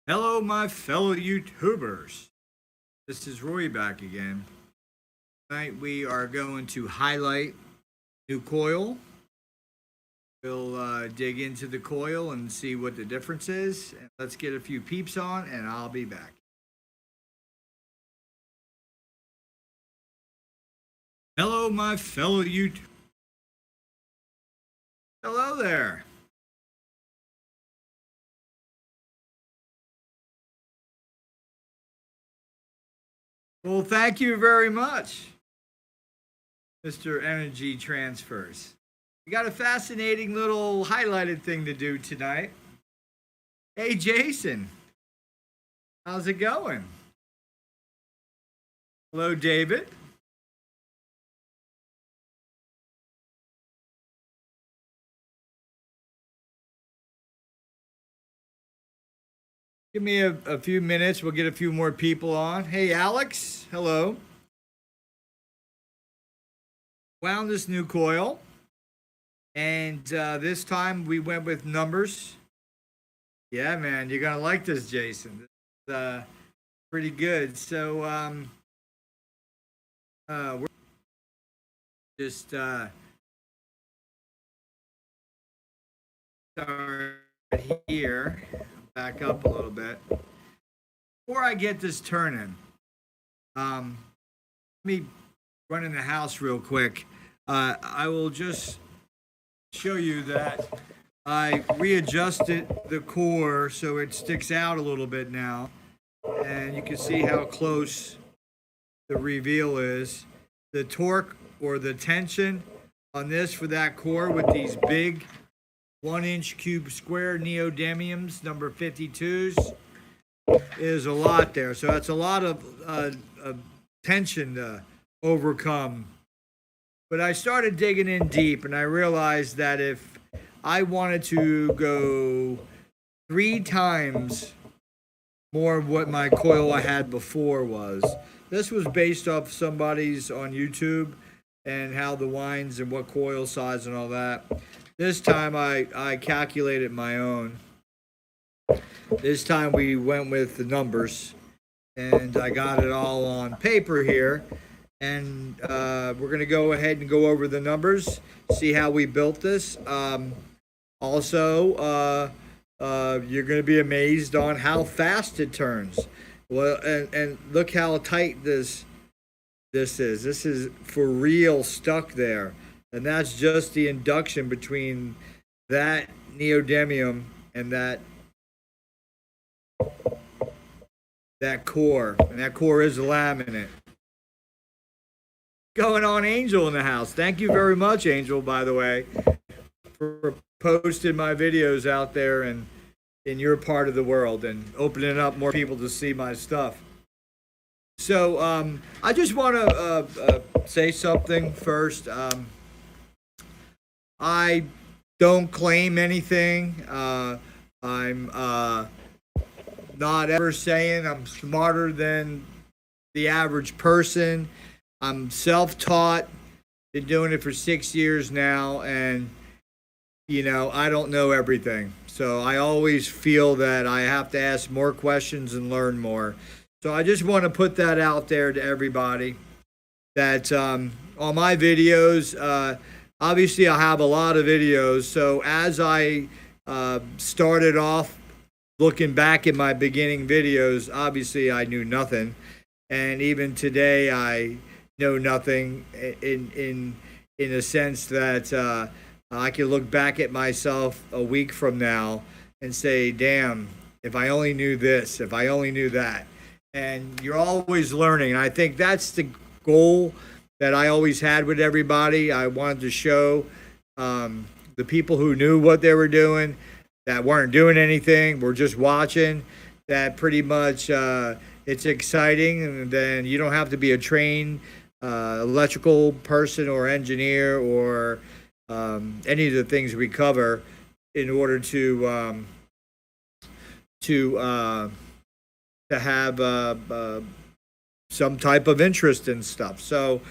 Hello, my fellow YouTubers. This is Roy back again. Tonight we are going to highlight new coil. We'll dig into the coil and see what the difference is. And let's get a few peeps on, and I'll be back. Hello, my fellow YouTubers. Hello there. Well, thank you very much, Mr. Energy Transfers. We got a fascinating little highlighted thing to do tonight. Hey, Jason. How's it going? Hello, David. Give me a few minutes. We'll get a few more people on. Hey, Alex. Hello. Wound this new coil. And this time we went with numbers. Yeah, man. You're going to like this, Jason. This is pretty good. So we're just start here. Back up a little bit. Before I get this turning, let me run in the house real quick. I will just show you that I readjusted the core so it sticks out a little bit now. And you can see how close the reveal is. The torque or the tension on this for that core with these big 1-inch cube square neodymiums number 52s is a lot there. So that's a lot of tension to overcome. But I started digging in deep, and I realized that if I wanted to go 3 times more of what my coil I had before was, this was based off somebody's on YouTube and how the winds and what coil size and all that. This time I calculated my own. This time we went with the numbers, and I got it all on paper here. And we're going to go ahead and go over the numbers, see how we built this. Also, you're going to be amazed on how fast it turns. Well, and look how tight this is. This is for real stuck there. And that's just the induction between that neodymium and that core. And that core is a laminate. Going on, Angel in the house. Thank you very much, Angel, by the way, for posting my videos out there and in your part of the world and opening up more people to see my stuff. So I just want to say something first. I don't claim anything. I'm not ever saying I'm smarter than the average person. I'm self-taught, been doing it for 6 years now, and, you know, I don't know everything. So I always feel that I have to ask more questions and learn more. So I just want to put that out there to everybody that on my videos, obviously I have a lot of videos. So as I started off looking back at my beginning videos, obviously I knew nothing. And even today I know nothing in a sense that I can look back at myself a week from now and say, damn, if I only knew this, if I only knew that. And you're always learning. And I think that's the goal that I always had with everybody. I wanted to show the people who knew what they were doing, that weren't doing anything, were just watching, that pretty much it's exciting. And then you don't have to be a trained electrical person or engineer or any of the things we cover in order to have some type of interest in stuff. So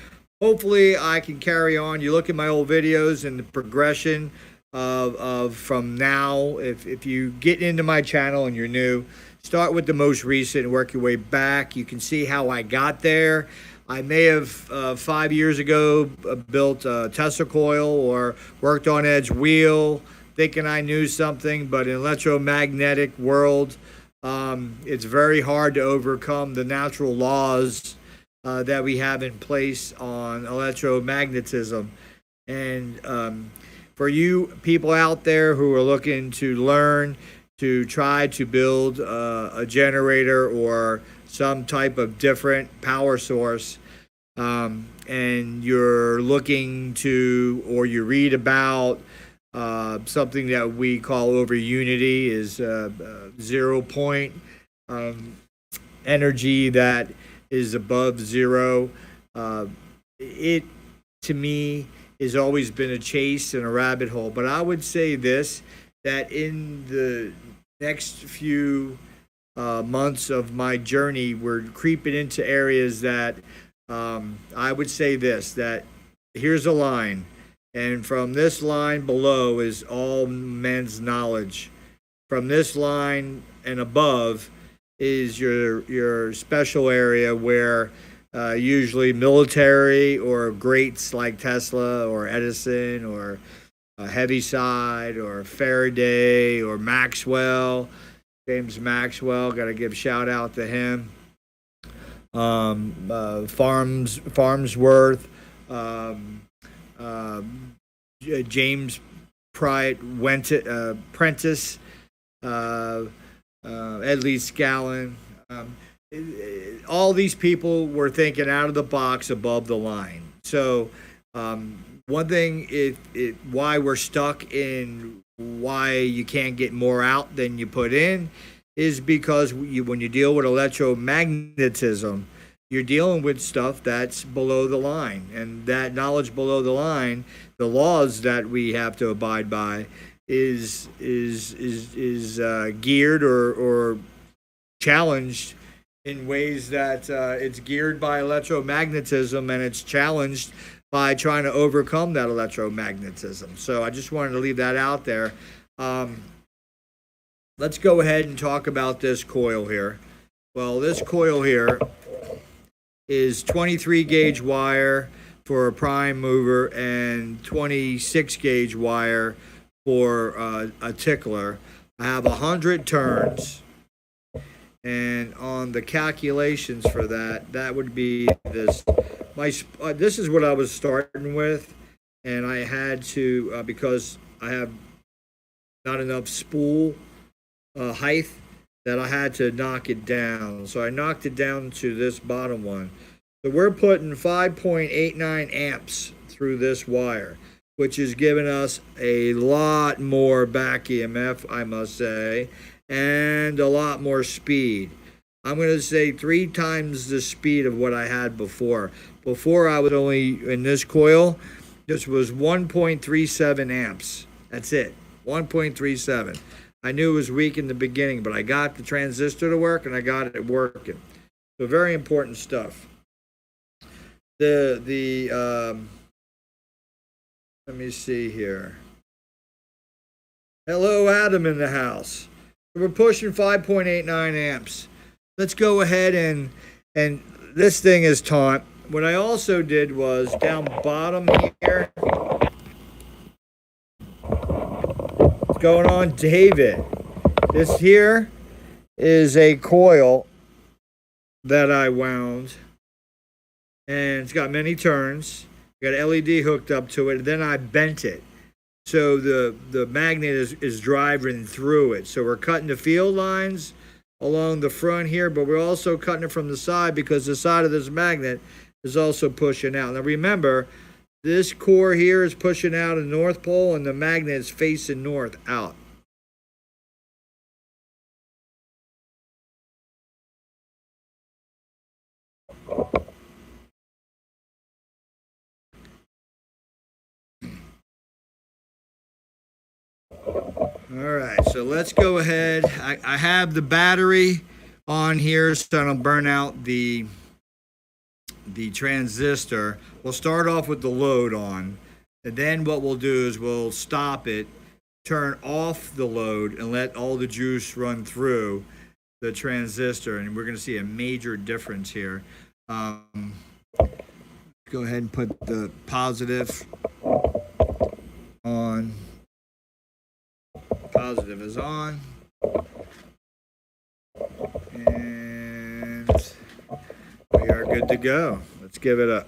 hopefully I can carry on. You look at my old videos and the progression of from now. If you get into my channel and you're new, start with the most recent and work your way back. You can see how I got there. I may have 5 years ago built a Tesla coil or worked on edge wheel thinking I knew something, but in electromagnetic world, it's very hard to overcome the natural laws that we have in place on electromagnetism. And for you people out there who are looking to learn to try to build a generator or some type of different power source, and you're looking to, or you read about something that we call over unity, is 0 point energy that is above zero. It, to me, has always been a chase and a rabbit hole. But I would say this, that in the next few months of my journey, we're creeping into areas that I would say this, that here's a line, and from this line below is all men's knowledge. From this line and above is your special area where usually military or greats like Tesla or Edison or Heaviside or Faraday or Maxwell, James Maxwell, got to give a shout out to him. Farmsworth, James Prentice, Edley Scallon. All these people were thinking out of the box, above the line. So one thing, why we're stuck in why you can't get more out than you put in is because when you deal with electromagnetism, you're dealing with stuff that's below the line, and that knowledge below the line, the laws that we have to abide by, is geared or challenged in ways that it's geared by electromagnetism, and it's challenged by trying to overcome that electromagnetism. So I just wanted to leave that out there. Let's go ahead and talk about this coil here. Well, this coil here is 23 gauge wire for a prime mover and 26 gauge wire for a tickler. I have 100 turns, and on the calculations for that, that would be this. This is what I was starting with, and I had to because I have not enough spool height, that I had to knock it down. So I knocked it down to this bottom one. So we're putting 5.89 amps through this wire, which is giving us a lot more back EMF, I must say, and a lot more speed. I'm going to say 3 times the speed of what I had before. Before, I was only, in this coil, this was 1.37 amps. That's it, 1.37. I knew it was weak in the beginning, but I got the transistor to work, and I got it working. So very important stuff. Let me see here. Hello, Adam in the house. We're pushing 5.89 amps. Let's go ahead and this thing is taunt. What I also did was down bottom here. What's going on, David? This here is a coil that I wound, and it's got many turns. Got an LED hooked up to it, and then I bent it. So the magnet is driving through it. So we're cutting the field lines along the front here, but we're also cutting it from the side because the side of this magnet is also pushing out. Now remember, this core here is pushing out of the North Pole, and the magnet is facing north out. All right, so let's go ahead. I have the battery on here so I don't burn out the transistor. We'll start off with the load on, and then what we'll do is we'll stop it turn off the load and let all the juice run through the transistor, and we're going to see a major difference here. Go ahead and put the positive on. Positive is on. And we are good to go. Let's give it a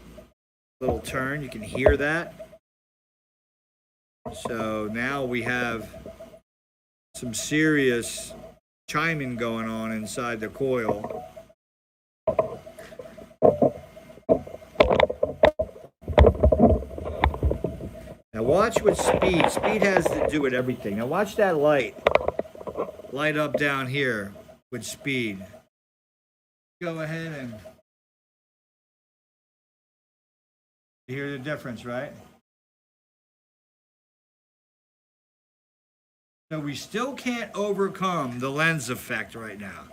little turn. You can hear that. So now we have some serious chiming going on inside the coil. Now watch with speed. Speed has to do with everything. Now watch that light up down here with speed. Go ahead and you hear the difference, right? So we still can't overcome the lens effect right now.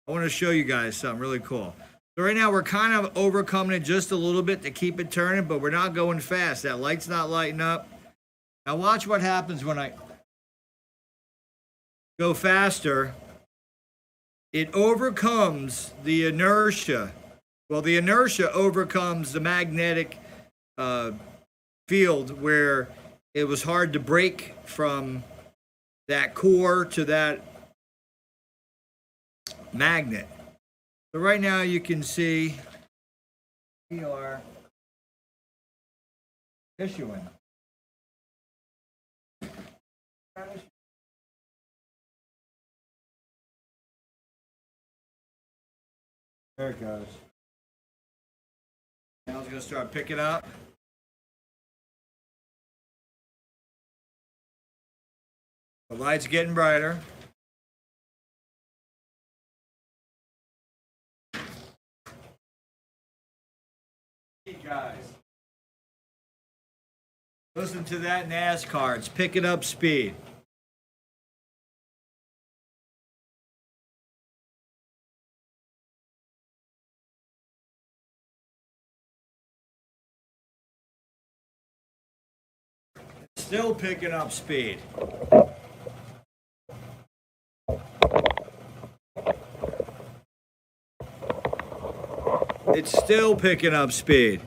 I want to show you guys something really cool. So right now we're kind of overcoming it just a little bit to keep it turning, but we're not going fast. That light's not lighting up. Now watch what happens when I go faster. It overcomes the inertia. Well, the inertia overcomes the magnetic field where it was hard to break from that core to that magnet. So right now you can see we are issuing. There it goes. Now it's going to start picking up. The light's getting brighter. Hey guys, listen to that NASCAR. It's picking up speed. Still picking up speed. It's still picking up speed.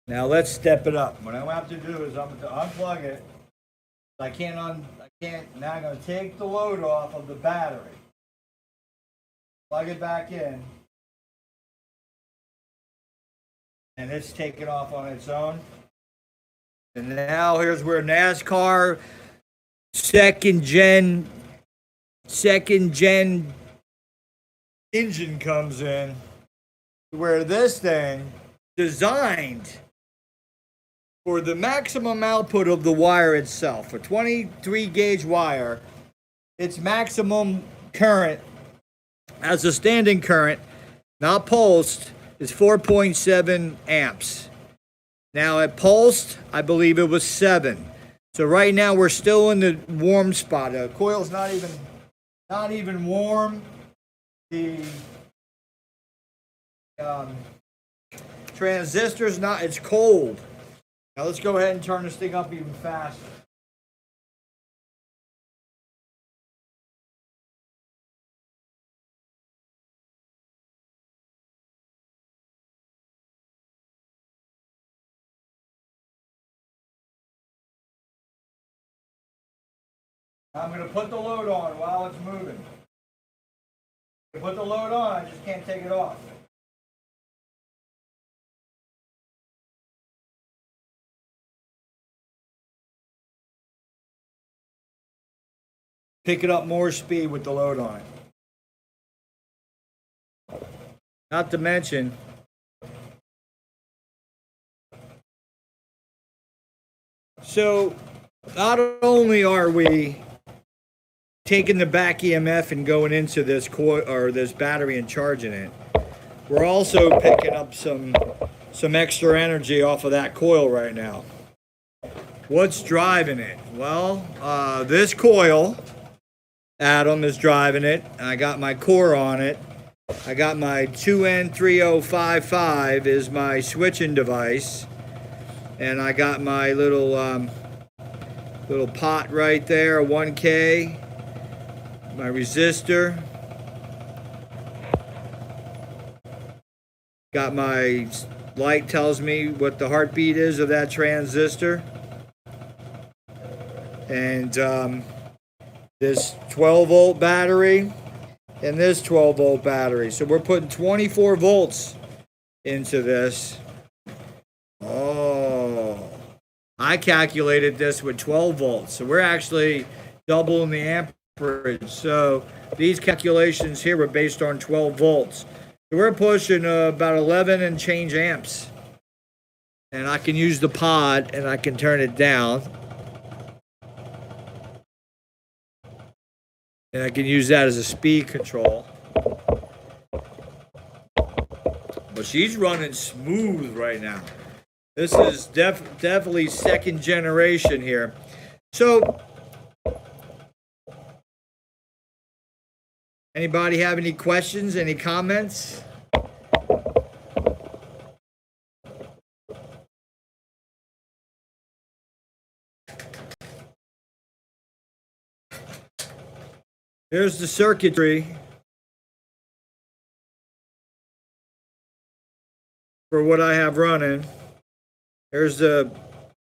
Now let's step it up. What I'm going to have to do is I'm going to unplug it. I can't. Now I'm going to take the load off of the battery. Plug it back in. And it's taken off on its own. And now here's where NASCAR second gen engine comes in, where this thing designed for the maximum output of the wire itself. A 23 gauge wire, its maximum current as a standing current, not pulsed, is 4.7 amps. Now at pulsed, I believe it was 7. So right now we're still in the warm spot. The coil's not even warm. The transistor's not, it's cold. Now let's go ahead and turn this thing up even faster. I'm going to put the load on while it's moving. To put the load on, I just can't take it off. Picking up more speed with the load on it. Not to mention, so not only are we taking the back EMF and going into this coil or this battery and charging it, we're also picking up some extra energy off of that coil right now. What's driving it? Well, this coil, Adam is driving it. I got my core on it. I got my 2N3055 is my switching device. And I got my little pot right there, 1K. My resistor. Got my light tells me what the heartbeat is of that transistor. And this 12 volt battery and this 12 volt battery. So we're putting 24 volts into this. Oh, I calculated this with 12 volts. So we're actually doubling the amperage. So these calculations here were based on 12 volts. So we're pushing about 11 and change amps. And I can use the pod and I can turn it down. And I can use that as a speed control. But she's running smooth right now. This is definitely second generation here. So, anybody have any questions, any comments? Here's the circuitry for what I have running. Here's the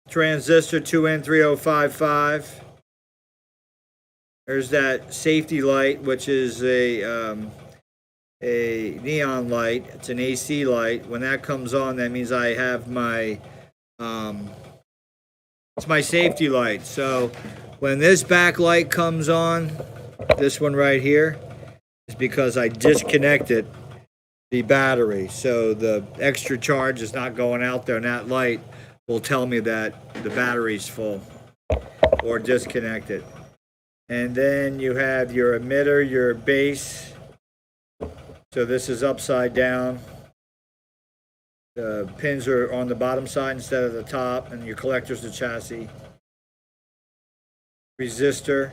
transistor 2N3055. There's that safety light, which is a neon light. It's an AC light. When that comes on, that means I have my it's my safety light. So when this backlight comes on, this one right here, is because I disconnected the battery. So the extra charge is not going out there, and that light will tell me that the battery's full or disconnected. And then you have your emitter, your base. So this is upside down. The pins are on the bottom side instead of the top, and your collector's the chassis. Resistor.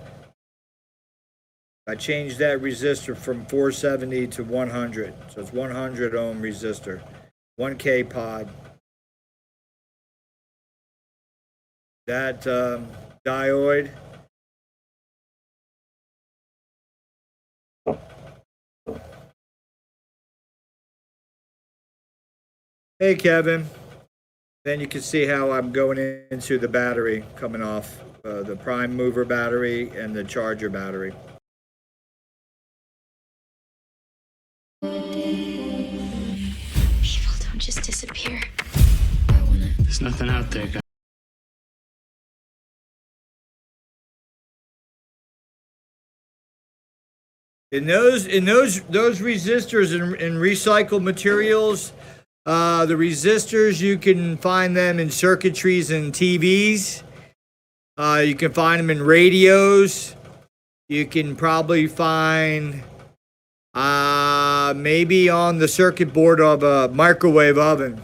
I changed that resistor from 470 to 100. So it's 100 ohm resistor. 1K pod. That diode. Hey, Kevin. Then you can see how I'm going into the battery coming off. The prime mover battery and the charger battery. People don't just disappear. There's nothing out there, guys. In those resistors in recycled materials, the resistors, you can find them in circuitries and TVs. You can find them in radios. You can probably find maybe on the circuit board of a microwave oven.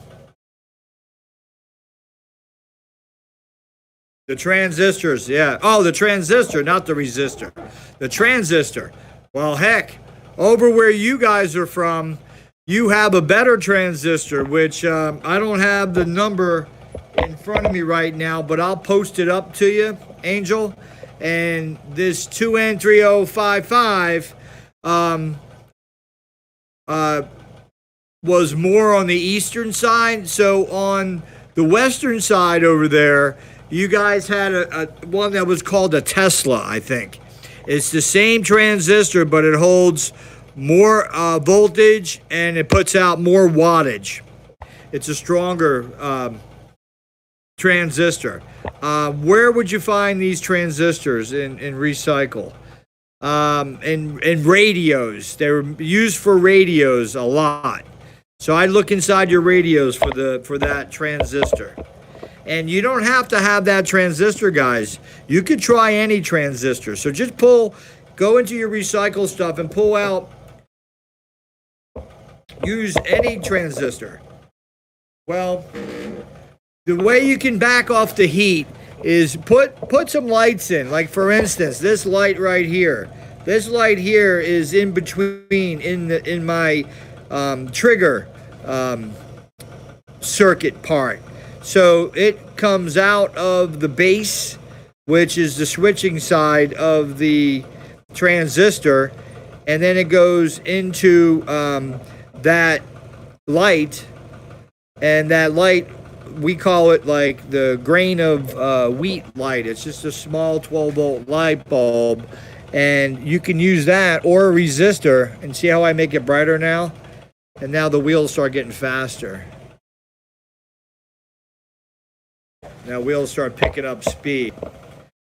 The transistors, yeah. Oh, the transistor, not the resistor. The transistor. Well, heck, over where you guys are from, you have a better transistor, which I don't have the number in front of me right now, but I'll post it up to you, Angel. And this 2N3055 was more on the eastern side. So on the western side over there, you guys had a one that was called a Tesla, I think. It's the same transistor, but it holds more voltage and it puts out more wattage. It's a stronger transistor. Where would you find these transistors in recycle? In radios. They were used for radios a lot. So I'd look inside your radios for that transistor. And you don't have to have that transistor, guys. You could try any transistor. So just go into your recycle stuff and pull out, use any transistor. Well, the way you can back off the heat is put some lights in. Like for instance, this light right here. This light here is in between in my trigger circuit part. So it comes out of the base, which is the switching side of the transistor, and then it goes into that light, and that light, we call it like the grain of wheat light. It's just a small 12-volt light bulb, and you can use that or a resistor. And see how I make it brighter now? And now the wheels start getting faster. Now wheels start picking up speed.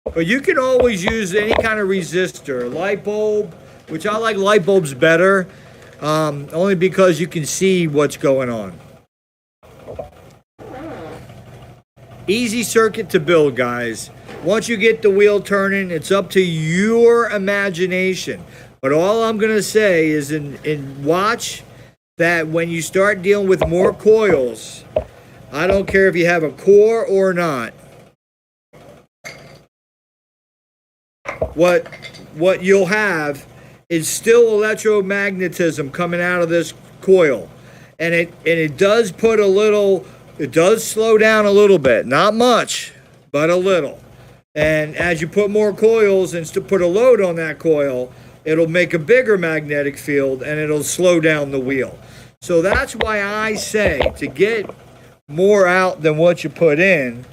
But you can always use any kind of resistor. Light bulb, which I like light bulbs better, only because you can see what's going on. Easy circuit to build, guys. Once you get the wheel turning, it's up to your imagination. But all I'm going to say is in watch that when you start dealing with more coils, I don't care if you have a core or not, what you'll have is still electromagnetism coming out of this coil. And it does put a little, it does slow down a little bit. Not much, but a little. And as you put more coils and to put a load on that coil, it'll make a bigger magnetic field and it'll slow down the wheel. So that's why I say to get more out than what you put in,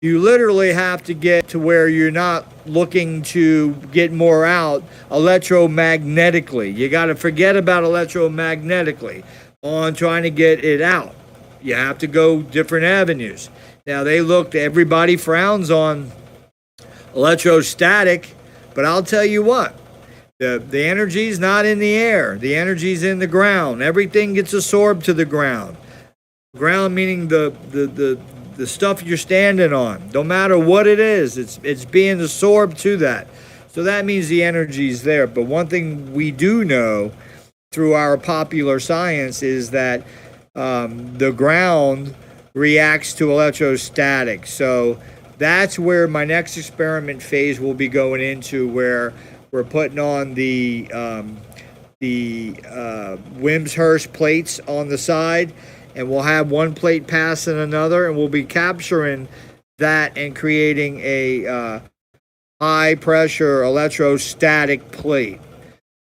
you literally have to get to where you're not looking to get more out electromagnetically. You got to forget about electromagnetically on trying to get it out. You have to go different avenues. Now everybody frowns on electrostatic, but I'll tell you what, the energy's not in the air. The energy's in the ground. Everything gets absorbed to the ground. Ground meaning the stuff you're standing on. No matter what it is, it's being absorbed to that. So that means the energy's there. But one thing we do know through our popular science is that the ground reacts to electrostatic. So that's where my next experiment phase will be going into, where we're putting on the Wimshurst plates on the side, and we'll have one plate passing another, and we'll be capturing that and creating a high pressure electrostatic plate.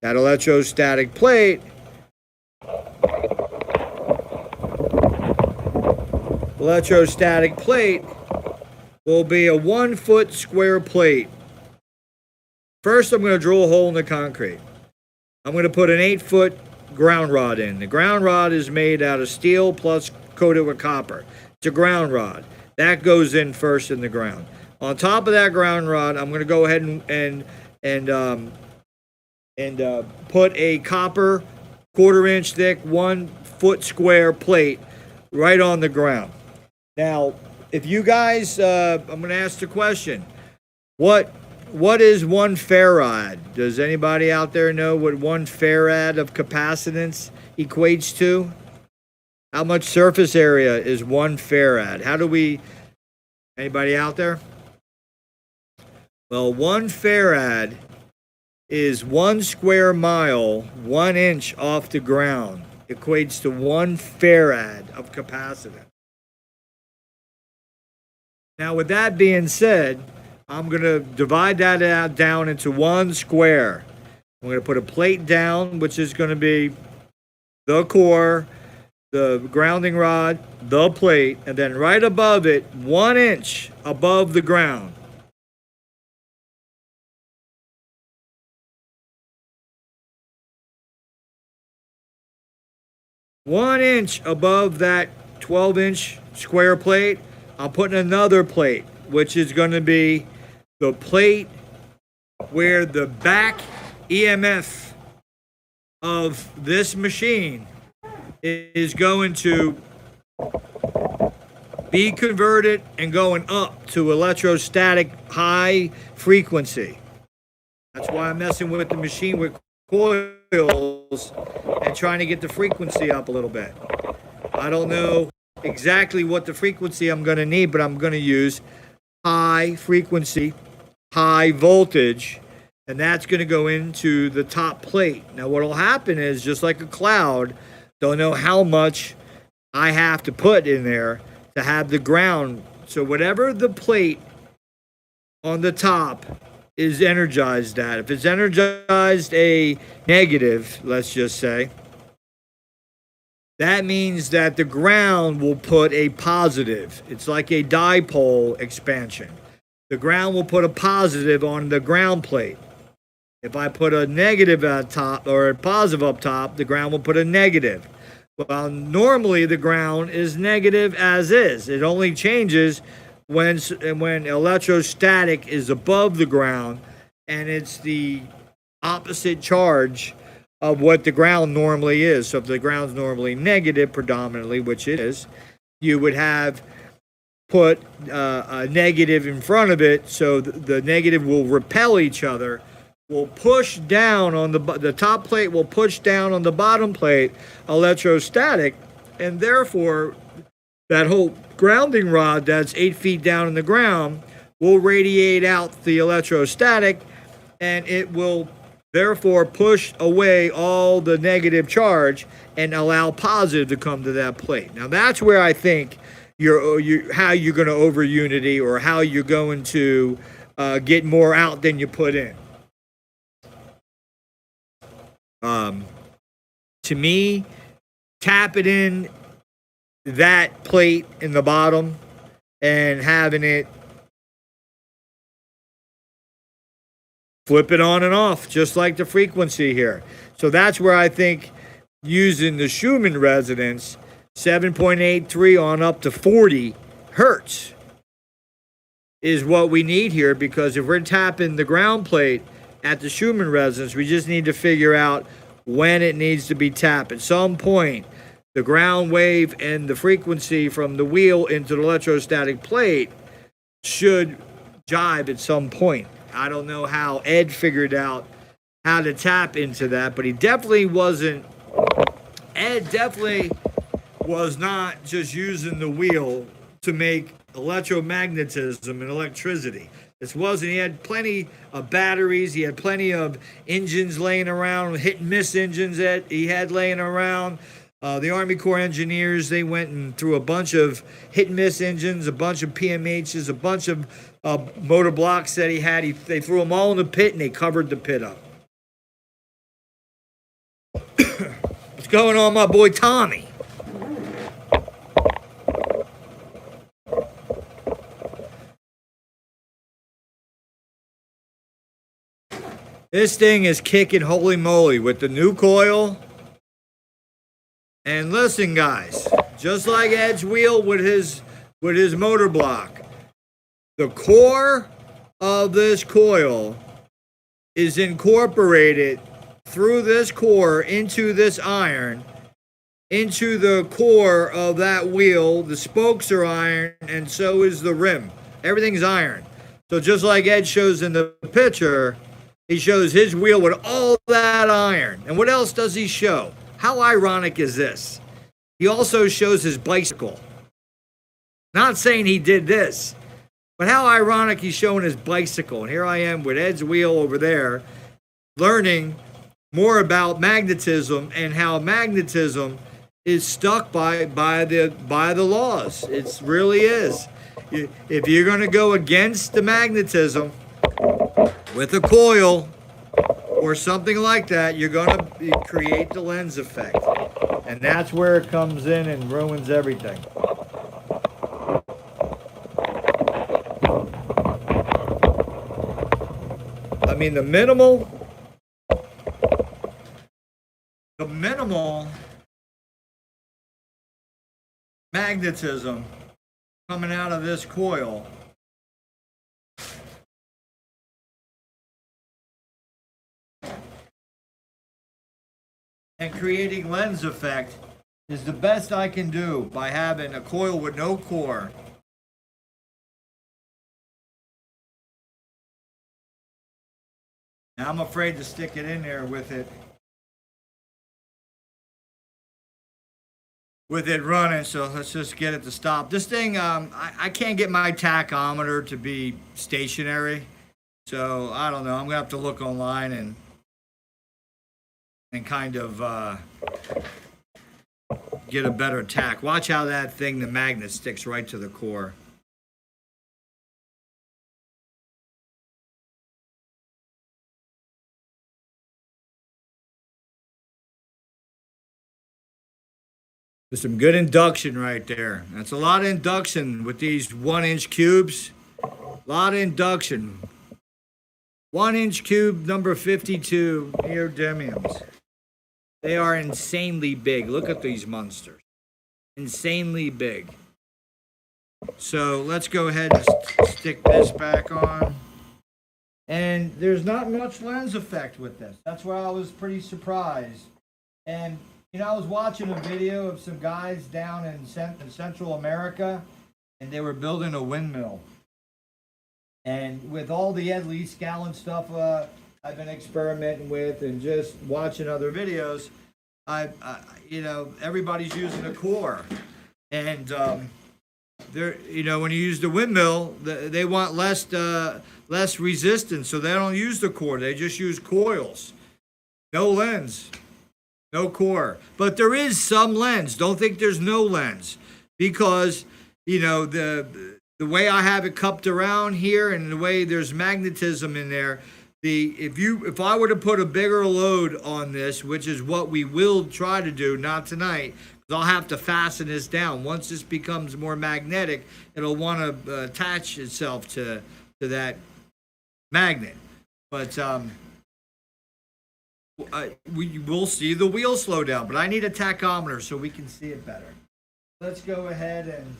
That electrostatic plate will be a 1 foot square plate. First, I'm going to drill a hole in the concrete. I'm going to put an 8 foot ground rod in. The ground rod is made out of steel plus coated with copper. It's a ground rod. That goes in first in the ground. On top of that ground rod, I'm going to go ahead and put a copper 1/4 inch thick 1 foot square plate right on the ground. Now, if you guys, I'm going to ask the question, what is 1 farad? Does anybody out there know what 1 farad of capacitance equates to? How much surface area is 1 farad? Anybody out there? Well, 1 farad is 1 square mile, 1 inch off the ground. Equates to 1 farad of capacitance. Now, with that being said, I'm going to divide that out down into 1 square. I'm going to put a plate down, which is going to be the core, the grounding rod, the plate, and then right above it, 1 inch above the ground, one inch above that 12-inch square plate, I'm putting another plate, which is going to be the plate where the back EMF of this machine is going to be converted and going up to electrostatic high frequency. That's why I'm messing with the machine with coils and trying to get the frequency up a little bit. I don't know exactly what the frequency I'm going to need, but I'm going to use high frequency, high voltage, and that's going to go into the top plate. Now, what will happen is, just like a cloud, don't know how much I have to put in there to have the ground. So whatever the plate on the top is energized at, if it's energized a negative, let's just say, that means that the ground will put a positive. It's like a dipole expansion. The ground will put a positive on the ground plate. If I put a negative at top or a positive up top, the ground will put a negative. Well, normally the ground is negative as is. It only changes when electrostatic is above the ground and it's the opposite charge of what the ground normally is. So if the ground's normally negative predominantly, which it is, you would have put a negative in front of it, so the negative will repel each other, will push down on the top plate, will push down on the bottom plate, electrostatic, and therefore that whole grounding rod that's 8 feet down in the ground will radiate out the electrostatic, and it will therefore push away all the negative charge and allow positive to come to that plate. Now that's where I think how you're going to over unity, or how you're going to get more out than you put in. To me, tap it in that plate in the bottom and having it flip it on and off, just like the frequency here. So that's where I think using the Schumann resonance, 7.83 on up to 40 hertz, is what we need here, because if we're tapping the ground plate at the Schumann resonance, we just need to figure out when it needs to be tapped. At some point, the ground wave and the frequency from the wheel into the electrostatic plate should jibe at some point. I don't know how Ed figured out how to tap into that, but Ed definitely was not just using the wheel to make electromagnetism and electricity. This wasn't. He had plenty of batteries. He had plenty of engines laying around, hit and miss engines that he had laying around. The Army Corps engineers, they went and threw a bunch of hit and miss engines, a bunch of PMHs, a bunch of motor blocks that he had. They threw them all in the pit, and they covered the pit up. What's going on, my boy Tommy? This thing is kicking holy moly with the new coil. And listen, guys, just like Ed's wheel with his motor block, the core of this coil is incorporated through this core into this iron, into the core of that wheel. The spokes are iron, and so is the rim. Everything's iron. So just like Ed shows in the picture, he shows his wheel with all that iron. And what else does he show? How ironic is this? He also shows his bicycle. Not saying he did this, but how ironic he's showing his bicycle. And here I am with Ed's wheel over there, learning more about magnetism and how magnetism is stuck by the laws. It really is. If you're going to go against the magnetism with a coil or something like that, you're going to create the lens effect. And that's where it comes in and ruins everything. I mean, the minimal magnetism coming out of this coil and creating lens effect is the best I can do by having a coil with no core. Now I'm afraid to stick it in there with it. with it running, so let's just get it to stop. This thing, I can't get my tachometer to be stationary, so I don't know. I'm gonna have to look online and kind of get a better tack. Watch how that thing, the magnet, sticks right to the core. There's some good induction right there. That's a lot of induction with these 1-inch cubes. A lot of induction. 1-inch cube number 52 neodymiums. They are insanely big. Look at these monsters. Insanely big. So let's go ahead and stick this back on. And there's not much lens effect with this. That's why I was pretty surprised. And you know, I was watching a video of some guys down in Central America, and they were building a windmill. And with all the Ed Lee Scallon stuff I've been experimenting with, and just watching other videos, you know, everybody's using a core, and they're, you know, when you use the windmill, they want less resistance, so they don't use the core. They just use coils, no lens. No core. But there is some lens. Don't think there's no lens. Because, you know, the way I have it cupped around here and the way there's magnetism in there, if I were to put a bigger load on this, which is what we will try to do, not tonight, because I'll have to fasten this down. Once this becomes more magnetic, it'll want to attach itself to that magnet. But we will see the wheel slow down, but I need a tachometer so we can see it better. Let's go ahead and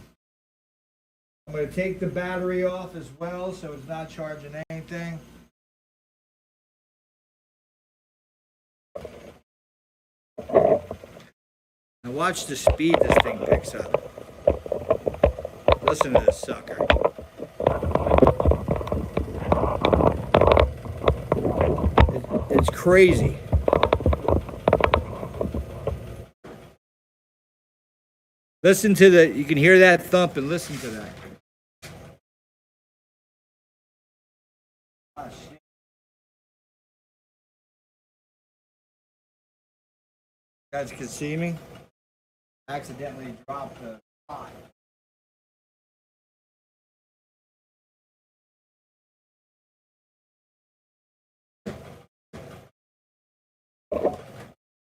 I'm going to take the battery off as well so it's not charging anything. Now watch the speed this thing picks up. Listen to this sucker. It's crazy. Listen to you can hear that thump and listen to that. Oh, shit. You guys can see me? I accidentally dropped the pot.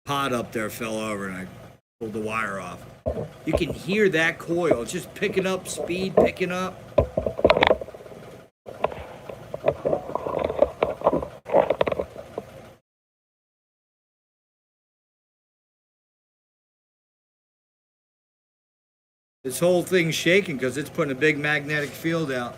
Pot up there fell over and I pulled the wire off. You can hear that coil. It's just picking up speed, picking up. This whole thing's shaking because it's putting a big magnetic field out.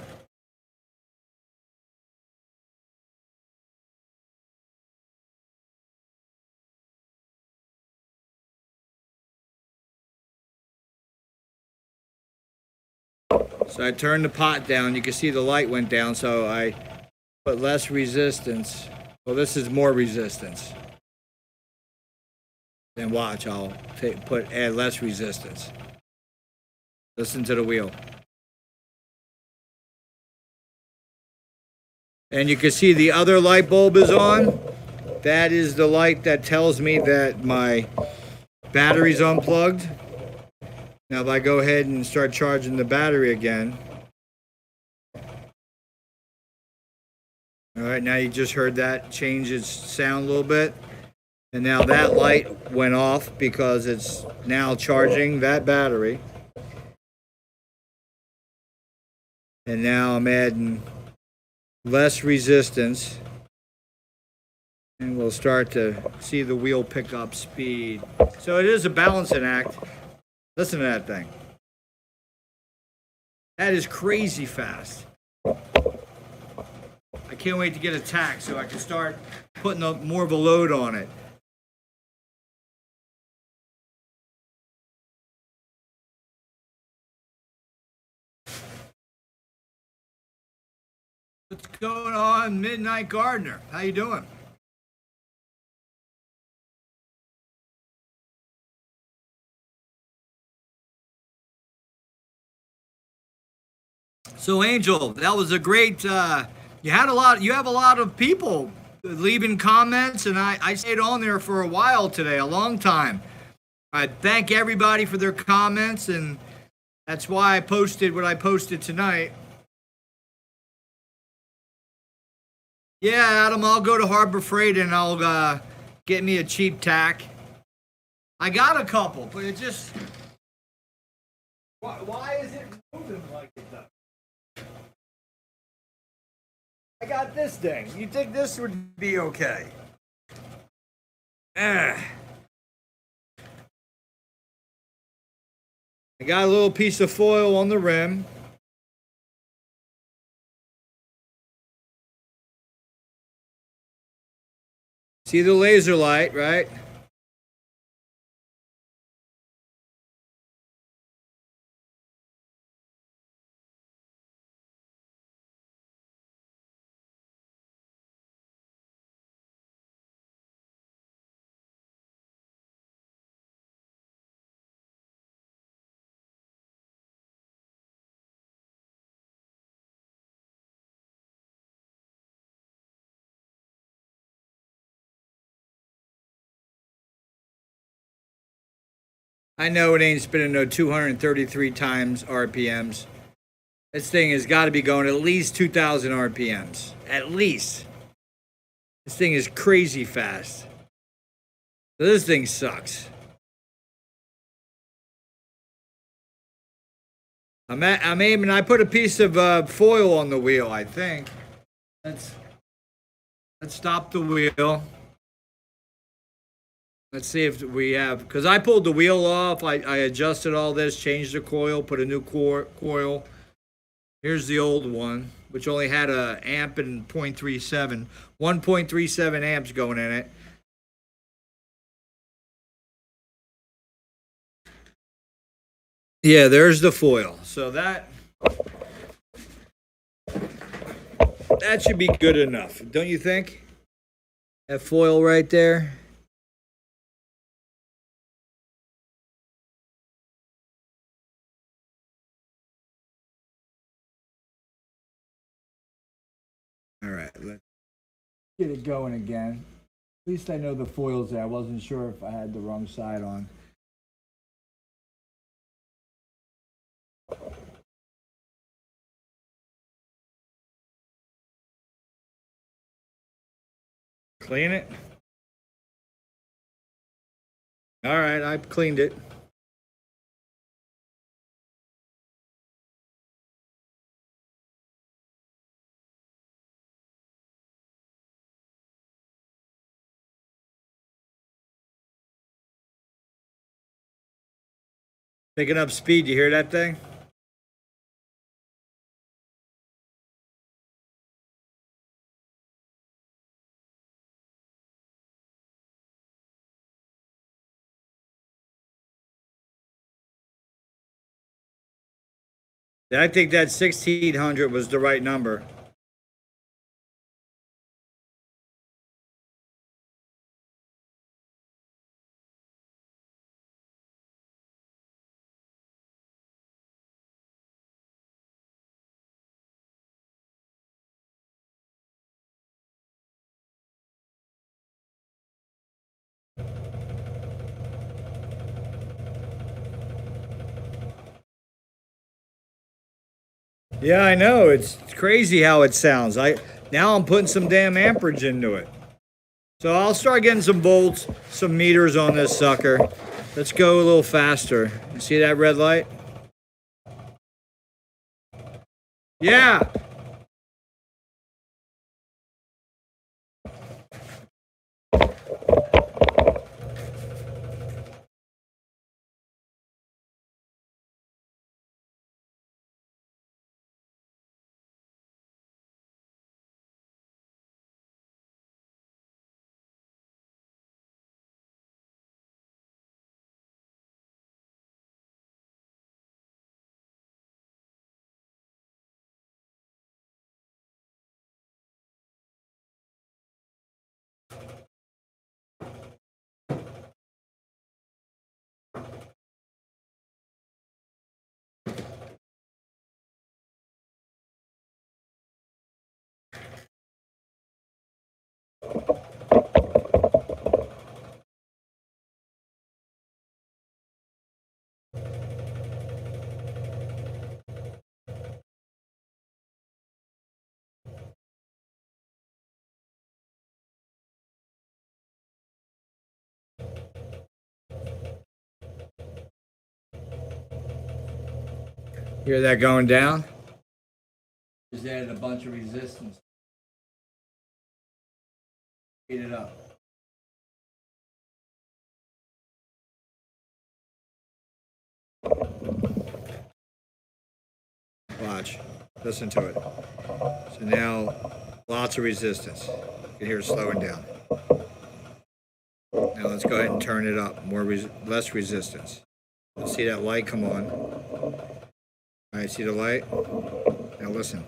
So I turned the pot down. You can see the light went down, so I put less resistance. Well, this is more resistance. Then watch, I'll add less resistance. Listen to the wheel. And you can see the other light bulb is on. That is the light that tells me that my battery's unplugged. Now if I go ahead and start charging the battery again. All right, now you just heard that change its sound a little bit. And now that light went off because it's now charging that battery. And now I'm adding less resistance. And we'll start to see the wheel pick up speed. So it is a balancing act. Listen to that thing. That is crazy fast. I can't wait to get a tack so I can start putting more of a load on it. What's going on, Midnight Gardener? How you doing? So Angel, that was a great. You had a lot. You have a lot of people leaving comments, and I stayed on there for a while today, a long time. I thank everybody for their comments, and that's why I posted what I posted tonight. Yeah, Adam, I'll go to Harbor Freight and I'll get me a cheap tack. I got a couple, but it just. Why is it moving like it does? I got this thing. You think this would be okay? I got a little piece of foil on the rim. See the laser light, right? I know it ain't spinning no 233 times RPMs. This thing has got to be going at least 2,000 RPMs. At least. This thing is crazy fast. So this thing sucks. I'm aiming. I put a piece of foil on the wheel, I think. Let's stop the wheel. Let's see if we have, because I pulled the wheel off. I adjusted all this, changed the coil, put a new coil. Here's the old one, which only had a amp and 0.37. 1.37 amps going in it. Yeah, there's the foil. So that should be good enough, don't you think? That foil right there. All right, let's get it going again. At least I know the foil's there. I wasn't sure if I had the wrong side on. Clean it. All right, I've cleaned it. Picking up speed. You hear that thing? I think that 1600 was the right number. Yeah, I know. It's crazy how it sounds. Now I'm putting some damn amperage into it. So I'll start getting some volts, some meters on this sucker. Let's go a little faster. You see that red light? Yeah. Hear that going down? Just added a bunch of resistance. Heat it up. Watch. Listen to it. So now, lots of resistance. You can hear it slowing down. Now let's go ahead and turn it up. Less resistance. Let's see that light come on. All right, see the light? Now listen.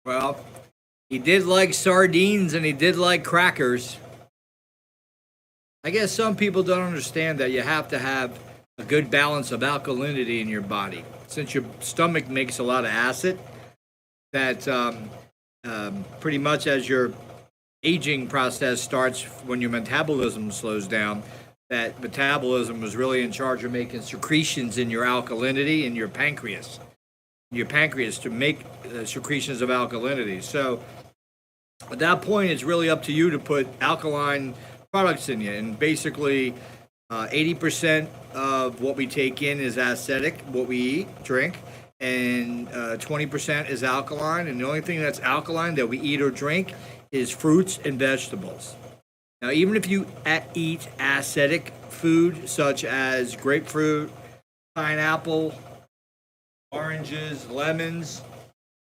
Well, he did like sardines and he did like crackers. I guess some people don't understand that you have to have a good balance of alkalinity in your body. Since your stomach makes a lot of acid, that pretty much as your aging process starts when your metabolism slows down, that metabolism was really in charge of making secretions in your alkalinity in your pancreas. Your pancreas to make secretions of alkalinity. So at that point, it's really up to you to put alkaline products in you. And basically, 80% of what we take in is acidic, what we eat, drink, and 20% is alkaline. And the only thing that's alkaline that we eat or drink is fruits and vegetables. Now, even if you eat acidic food such as grapefruit, pineapple, oranges, lemons,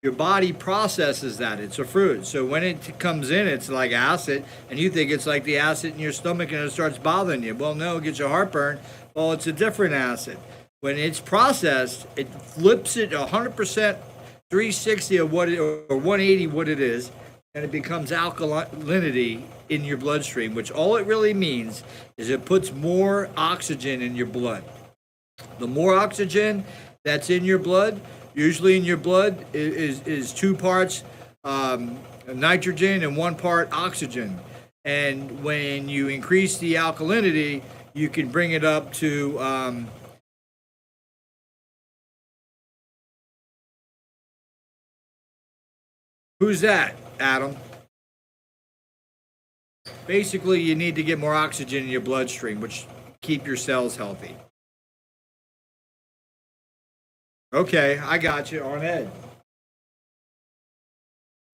your body processes that. It's a fruit. So when it comes in, it's like acid, and you think it's like the acid in your stomach and it starts bothering you. Well, no, it gets you heartburn. Well, it's a different acid. When it's processed, it flips it 100%, 360 of what it, or 180 what it is, and it becomes alkalinity in your bloodstream, which all it really means is it puts more oxygen in your blood. The more oxygen that's in your blood, usually in your blood is 2 parts nitrogen and 1 part oxygen. And when you increase the alkalinity, you can bring it up to who's that, Adam? Basically, you need to get more oxygen in your bloodstream, which keep your cells healthy. Okay, I got you on Ed.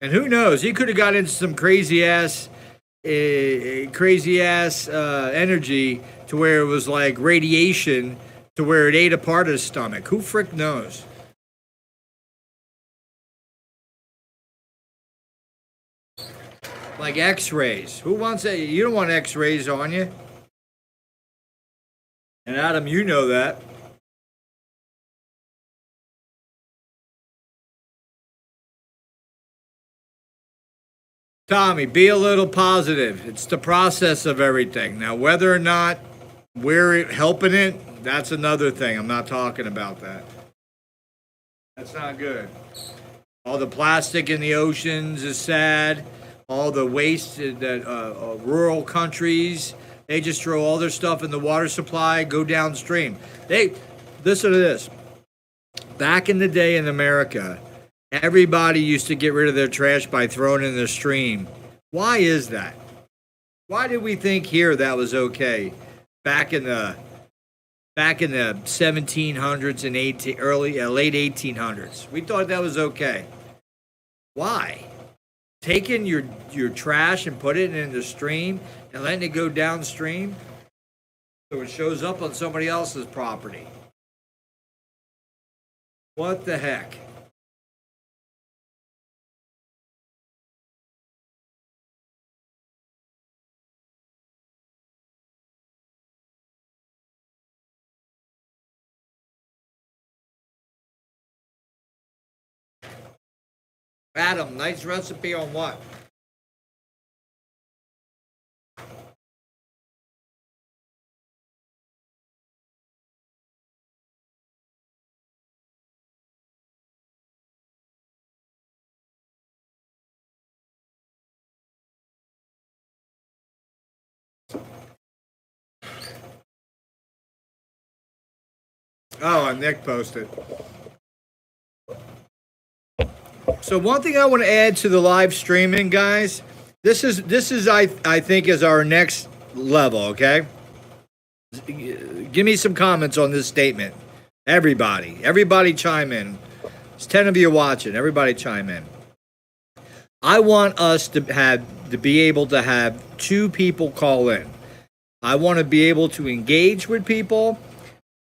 And who knows? He could have got into some crazy ass energy to where it was like radiation to where it ate apart his stomach. Who frick knows? Like X-rays. Who wants that? You don't want X-rays on you. And Adam, you know that. Tommy, be a little positive. It's the process of everything. Now, whether or not we're helping it, that's another thing. I'm not talking about that. That's not good. All the plastic in the oceans is sad. All the waste that rural countries, they just throw all their stuff in the water supply, go downstream. Listen to this. Back in the day in America, everybody used to get rid of their trash by throwing it in the stream Why is that? Why did we think here that was okay back in the 1700s and late 1800s? We thought that was okay. Why? Taking your trash and putting it in the stream and letting it go downstream so it shows up on somebody else's property. What the heck? Adam, nice recipe on what? Oh, and Nick posted. So one thing I want to add to the live streaming, guys, this is I think is our next level, okay? Give me some comments on this statement. Everybody chime in. There's 10 of you watching. Everybody chime in. I want us to be able to have 2 people call in. I want to be able to engage with people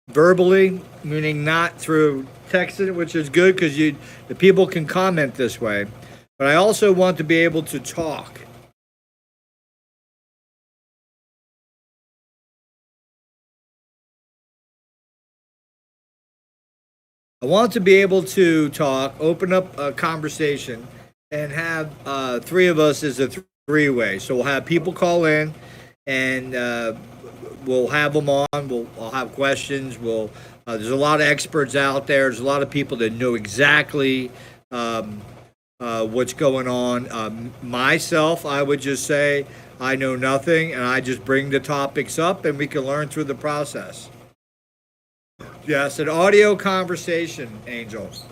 verbally, meaning not through texting, which is good because the people can comment this way. But I also want to be able to talk. I want to be able to talk, open up a conversation, and have 3 of us as a 3-way. So we'll have people call in, and we'll have them on. I'll have questions. There's a lot of experts out there. There's a lot of people that know exactly what's going on. Myself, I would just say I know nothing, and I just bring the topics up, and we can learn through the process. Yes, an audio conversation, Angels.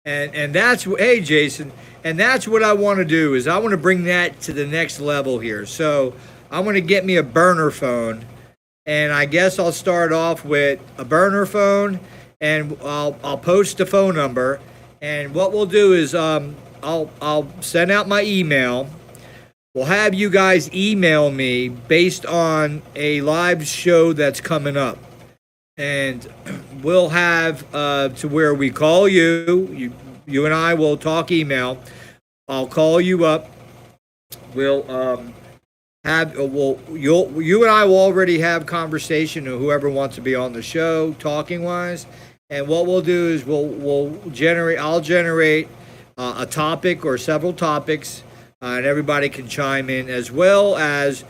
And that's, hey, Jason, and that's what I want to do is I want to bring that to the next level here. So I want to get me a burner phone, and I guess I'll start off with a burner phone, and I'll post the phone number. And what we'll do is I'll send out my email. We'll have you guys email me based on a live show that's coming up. And we'll have to where we call you and I will talk email. I'll call you up. We'll you and I will already have conversation of whoever wants to be on the show talking wise. And what we'll do is I'll generate a topic or several topics, and everybody can chime in, as well as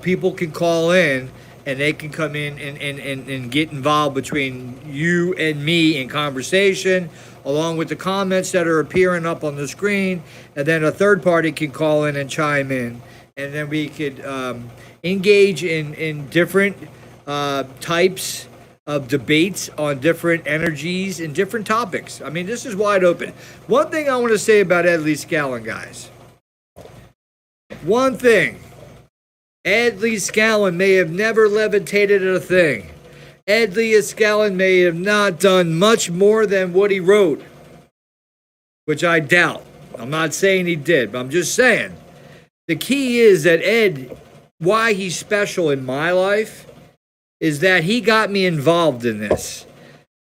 people can call in. And they can come in and get involved between you and me in conversation, along with the comments that are appearing up on the screen. And then a third party can call in and chime in. And then we could engage in different types of debates on different energies and different topics. I mean, this is wide open. One thing I want to say about Ed Lee Scallon, guys. One thing. Ed Lee Scallon may have never levitated a thing. Ed Lee Scallon may have not done much more than what he wrote, which I doubt. I'm not saying he did, but I'm just saying. The key is that Ed, why he's special in my life, is that he got me involved in this.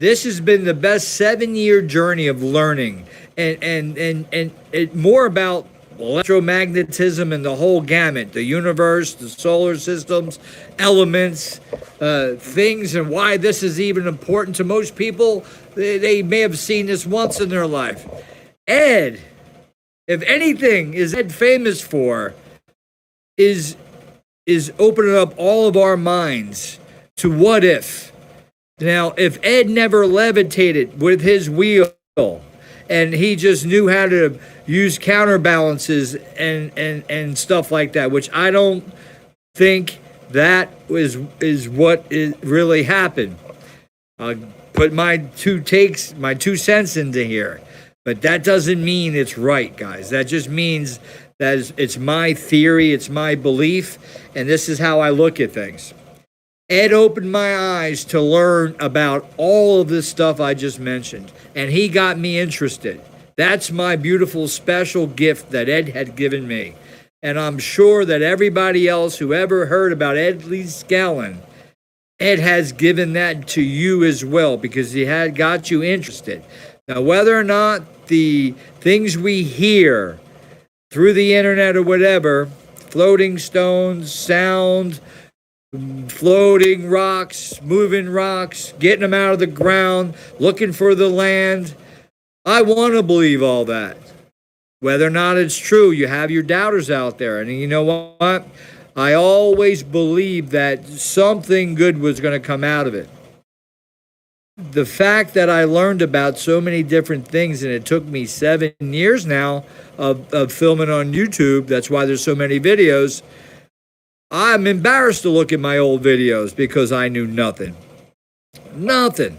This has been the best 7-year journey of learning and more about electromagnetism and the whole gamut, the universe, the solar systems, elements, things, and why this is even important to most people. They may have seen this once in their life. Ed, if anything, is Ed famous for is opening up all of our minds to what if. Now, if Ed never levitated with his wheel and he just knew how to use counterbalances and stuff like that, which I don't think that is what really happened. I'll put my 2 cents into here, but that doesn't mean it's right, guys. That just means It's my theory, it's my belief, and this is how I look at things. Ed opened my eyes to learn about all of this stuff I just mentioned, and he got me interested. That's my beautiful special gift that Ed had given me. And I'm sure that everybody else who ever heard about Ed Lee Scallon, Ed has given that to you as well, because he had got you interested. Now, whether or not the things we hear through the internet or whatever, floating stones, sound, floating rocks, moving rocks, getting them out of the ground, looking for the land, I want to believe all that. Whether or not it's true, you have your doubters out there. And you know what? I always believed that something good was going to come out of it. The fact that I learned about so many different things, and it took me 7 years now of filming on YouTube, that's why there's so many videos, I'm embarrassed to look at my old videos because I knew nothing. Nothing.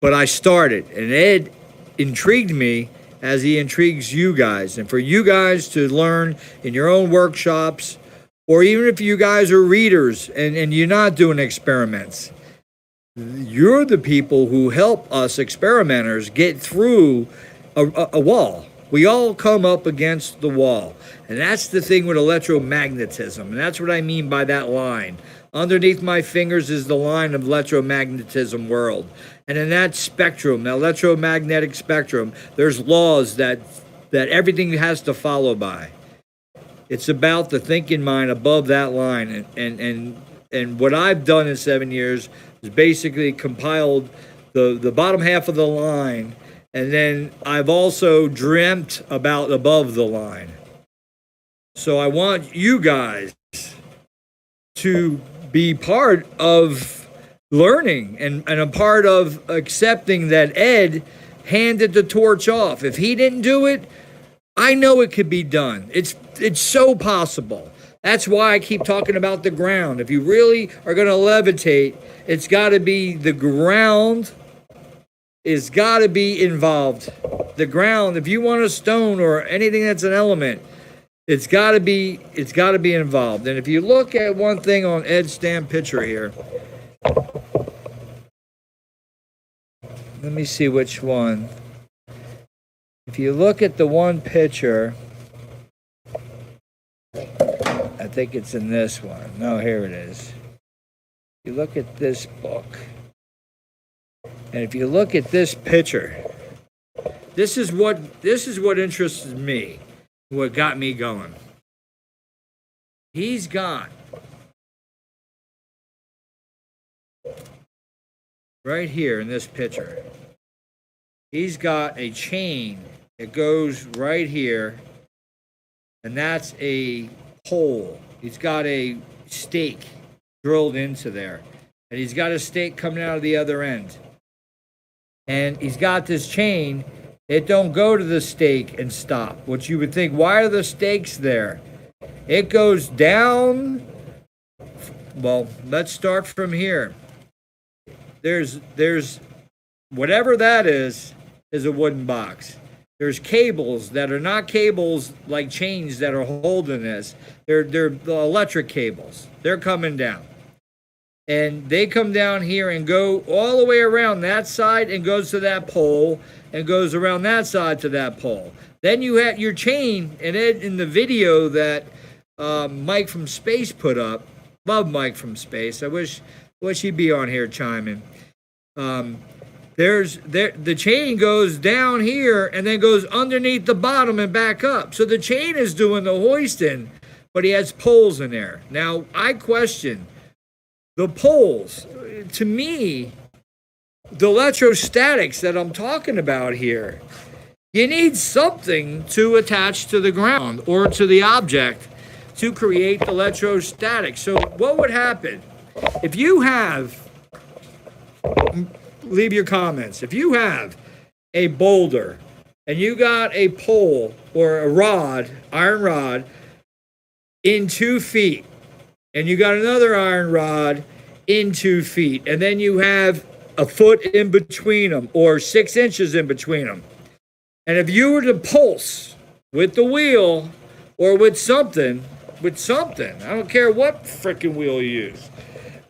But I started, and Ed intrigued me as he intrigues you guys. And for you guys to learn in your own workshops, or even if you guys are readers and you're not doing experiments, you're the people who help us experimenters get through a wall. We all come up against the wall. And that's the thing with electromagnetism. And that's what I mean by that line. Underneath my fingers is the line of electromagnetism world. And in that spectrum, the electromagnetic spectrum, there's laws that everything has to follow by. It's about the thinking mind above that line. And what I've done in 7 years is basically compiled the bottom half of the line. And then I've also dreamt about above the line. So I want you guys to be part of learning and a part of accepting that Ed handed the torch off. If he didn't do it, I know it could be done. It's so possible. That's why I keep talking about the ground. If you really are going to levitate, it's got to be the ground is got to be involved. The ground, if you want a stone or anything that's an element, it's got to be involved. And if you look at one thing on Ed's stand picture here, let me see which one. If you look at the one picture, I think it's in this one. No, here it is. You look at this book. And if you look at this picture, this is what interests me, what got me going. He's got right here in this picture, he's got a chain that goes right here, and that's a pole. He's got a stake drilled into there, and he's got a stake coming out of the other end. And he's got this chain. It don't go to the stake and stop. What you would think, why are the stakes there? It goes down. Well, let's start from here. There's whatever that is a wooden box. There's cables that are not cables like chains that are holding this. They're the electric cables. They're coming down. And they come down here and go all the way around that side and goes to that pole and goes around that side to that pole. Then you have your chain, and in the video that Mike from Space put up, love Mike from Space. I wish he'd be on here chiming. The chain goes down here and then goes underneath the bottom and back up. So the chain is doing the hoisting, but he has poles in there. Now, I question the poles. To me, the electrostatics that I'm talking about here, you need something to attach to the ground or to the object to create the electrostatics. So what would happen if you have, leave your comments, if you have a boulder and you got a pole or a rod, iron rod, in 2 feet, and you got another iron rod in 2 feet, and then you have a foot in between them or 6 inches in between them. And if you were to pulse with the wheel or with something. I don't care what freaking wheel you use.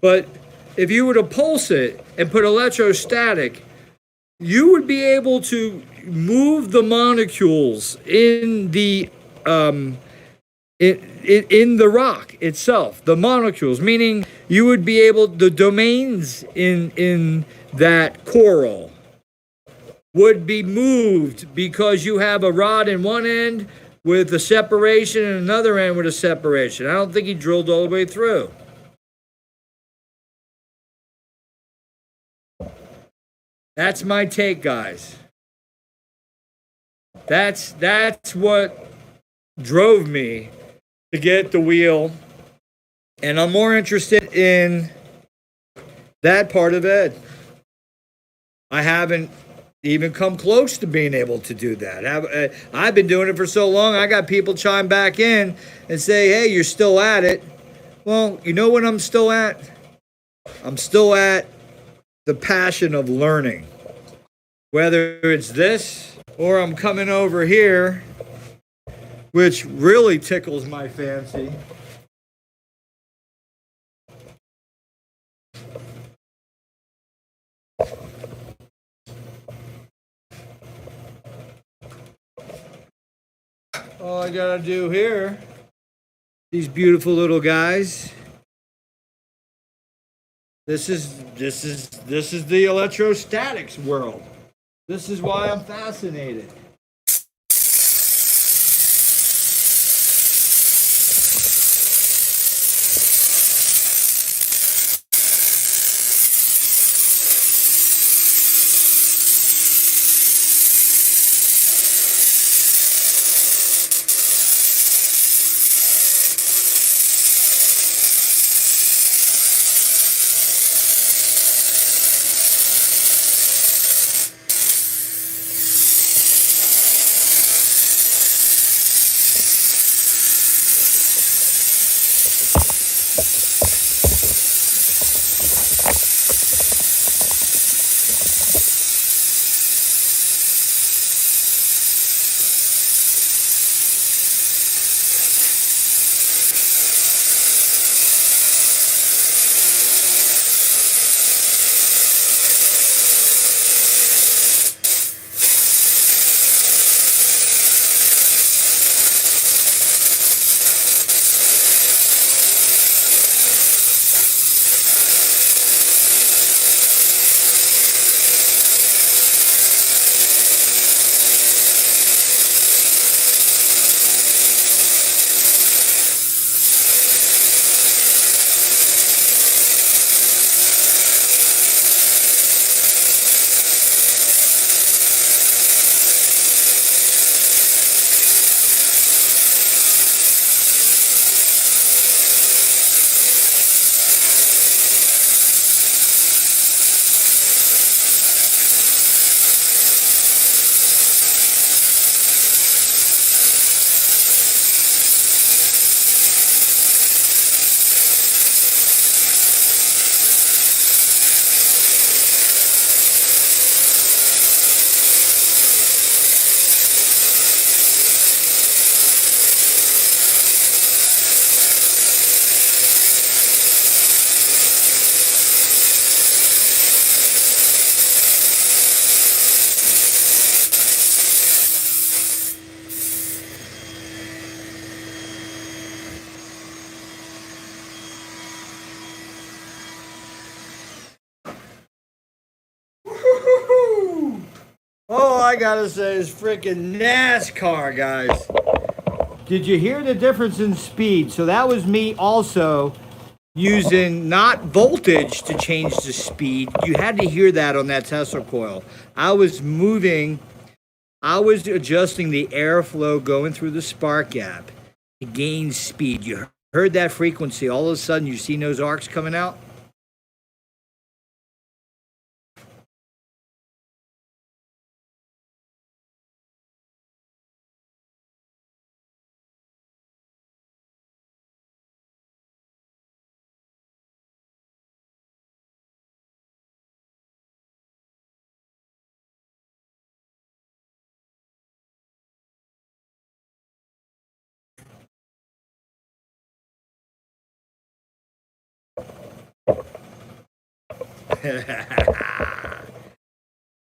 But if you were to pulse it and put electrostatic, you would be able to move the molecules in the in the rock itself, the molecules, meaning you would be able, the domains in that coral would be moved because you have a rod in one end with a separation and another end with a separation. I don't think he drilled all the way through. That's my take, guys. That's what drove me to get the wheel, and I'm more interested in that part of it. I haven't even come close to being able to do that. I've been doing it for so long, I got people chime back in and say, hey, you're still at it. Well, you know what I'm still at? I'm still at the passion of learning. Whether it's this or I'm coming over here, which really tickles my fancy. All I gotta do here, these beautiful little guys. This is the electrostatics world. This is why I'm fascinated. All I gotta say is freaking NASCAR, guys. Did you hear the difference in speed? So that was me also using not voltage to change the speed. You had to hear that on that Tesla coil. I was adjusting the airflow going through the spark gap to gain speed. You heard that frequency. All of a sudden, you see those arcs coming out?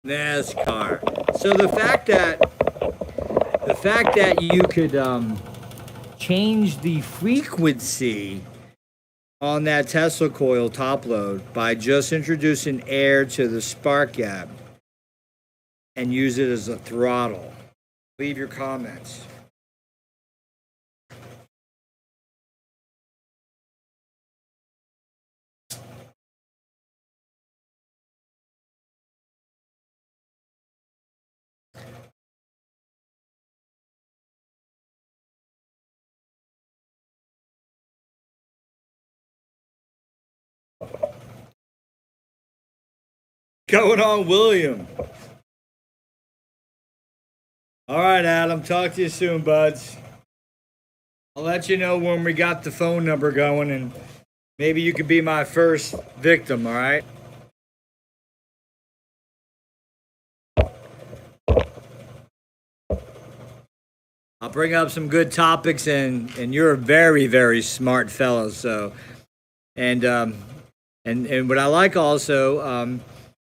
NASCAR. So the fact that you could change the frequency on that Tesla coil top load by just introducing air to the spark gap and use it as a throttle. Leave your comments. Going on, William. All right, Adam. Talk to you soon, buds. I'll let you know when we got the phone number going, and maybe you could be my first victim, all right? I'll bring up some good topics, and you're a very, very smart fellow. So, and what I like also,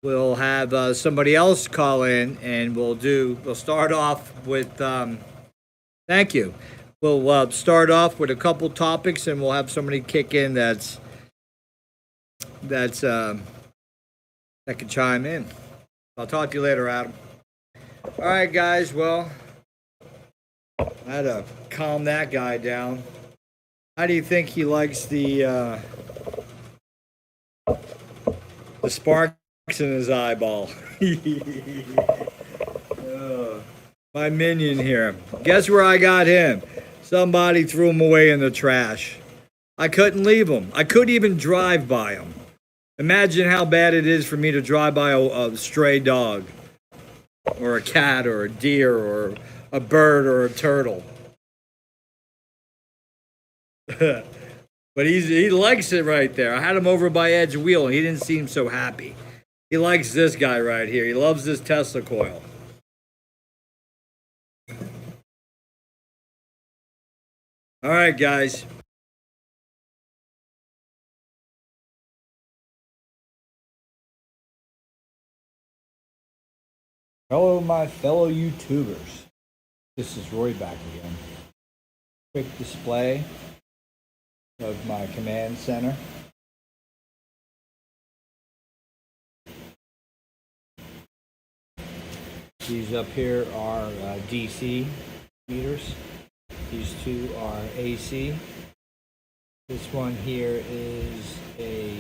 we'll have somebody else call in, and we'll start off with thank you. We'll start off with a couple topics, and we'll have somebody kick in that can chime in. I'll talk to you later, Adam. All right, guys. Well, I had to calm that guy down. How do you think he likes the sparks in his eyeball? My minion here. Guess where I got him? Somebody threw him away in the trash. I couldn't leave him. I couldn't even drive by him. Imagine how bad it is for me to drive by a stray dog, or a cat, or a deer, or a bird, or a turtle. But he likes it right there. I had him over by Edge Wheel, and he didn't seem so happy. He likes this guy right here. He loves this Tesla coil. All right, guys. Hello, my fellow YouTubers. This is Roy back again. Quick display of my command center. These up here are DC meters. These two are AC. This one here is a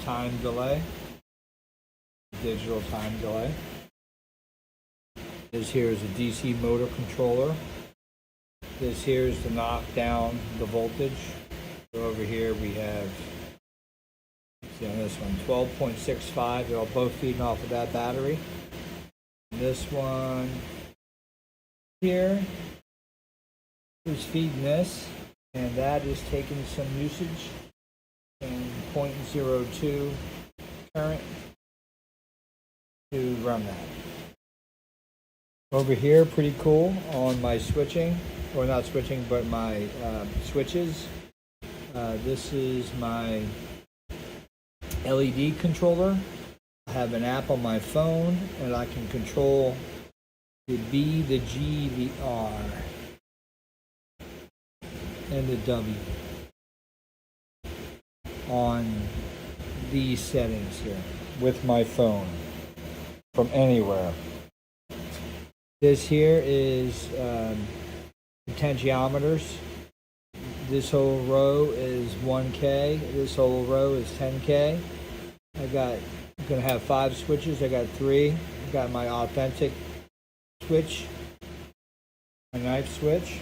time delay, digital time delay. This here is a DC motor controller. This here is to knock down the voltage. So over here we have, see on this one, 12.65. They're all both feeding off of that battery. And this one here is feeding this, and that is taking some usage and 0.02 current to run that. Over here, pretty cool on my switching, or not switching, but my switches. This is my LED controller. I have an app on my phone, and I can control the B, the G, the R, and the W on these settings here with my phone from anywhere. This here is potentiometers. This whole row is 1K. This whole row is 10K. I'm gonna have 5 switches. I got 3. I got my authentic switch, my knife switch.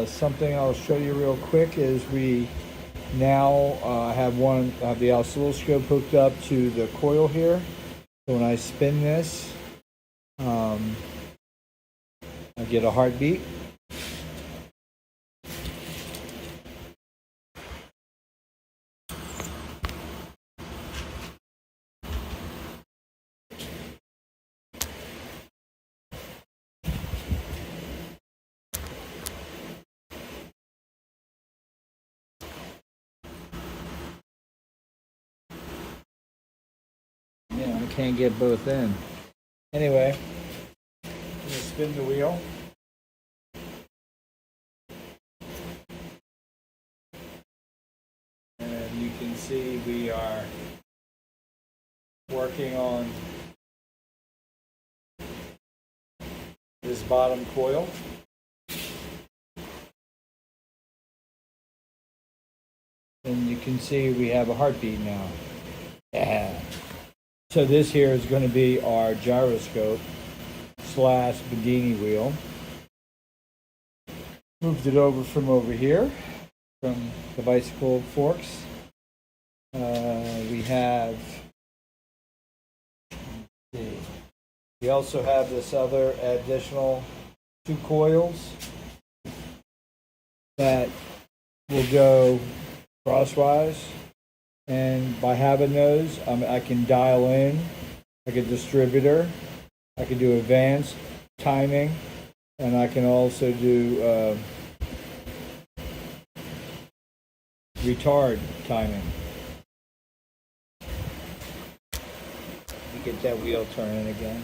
Something I'll show you real quick is we now have the oscilloscope hooked up to the coil here. So when I spin this, I get a heartbeat. can't get both in. Anyway, I'm gonna spin the wheel. And you can see we are working on this bottom coil. And you can see we have a heartbeat now. Yeah. So this here is going to be our gyroscope slash Vinny wheel. Moved it over from over here, from the bicycle forks. We have, we also have this other additional 2 coils that will go crosswise, and by having those, I can dial in like a distributor. I can do advanced timing, and I can also do retard timing. You get that wheel turning again.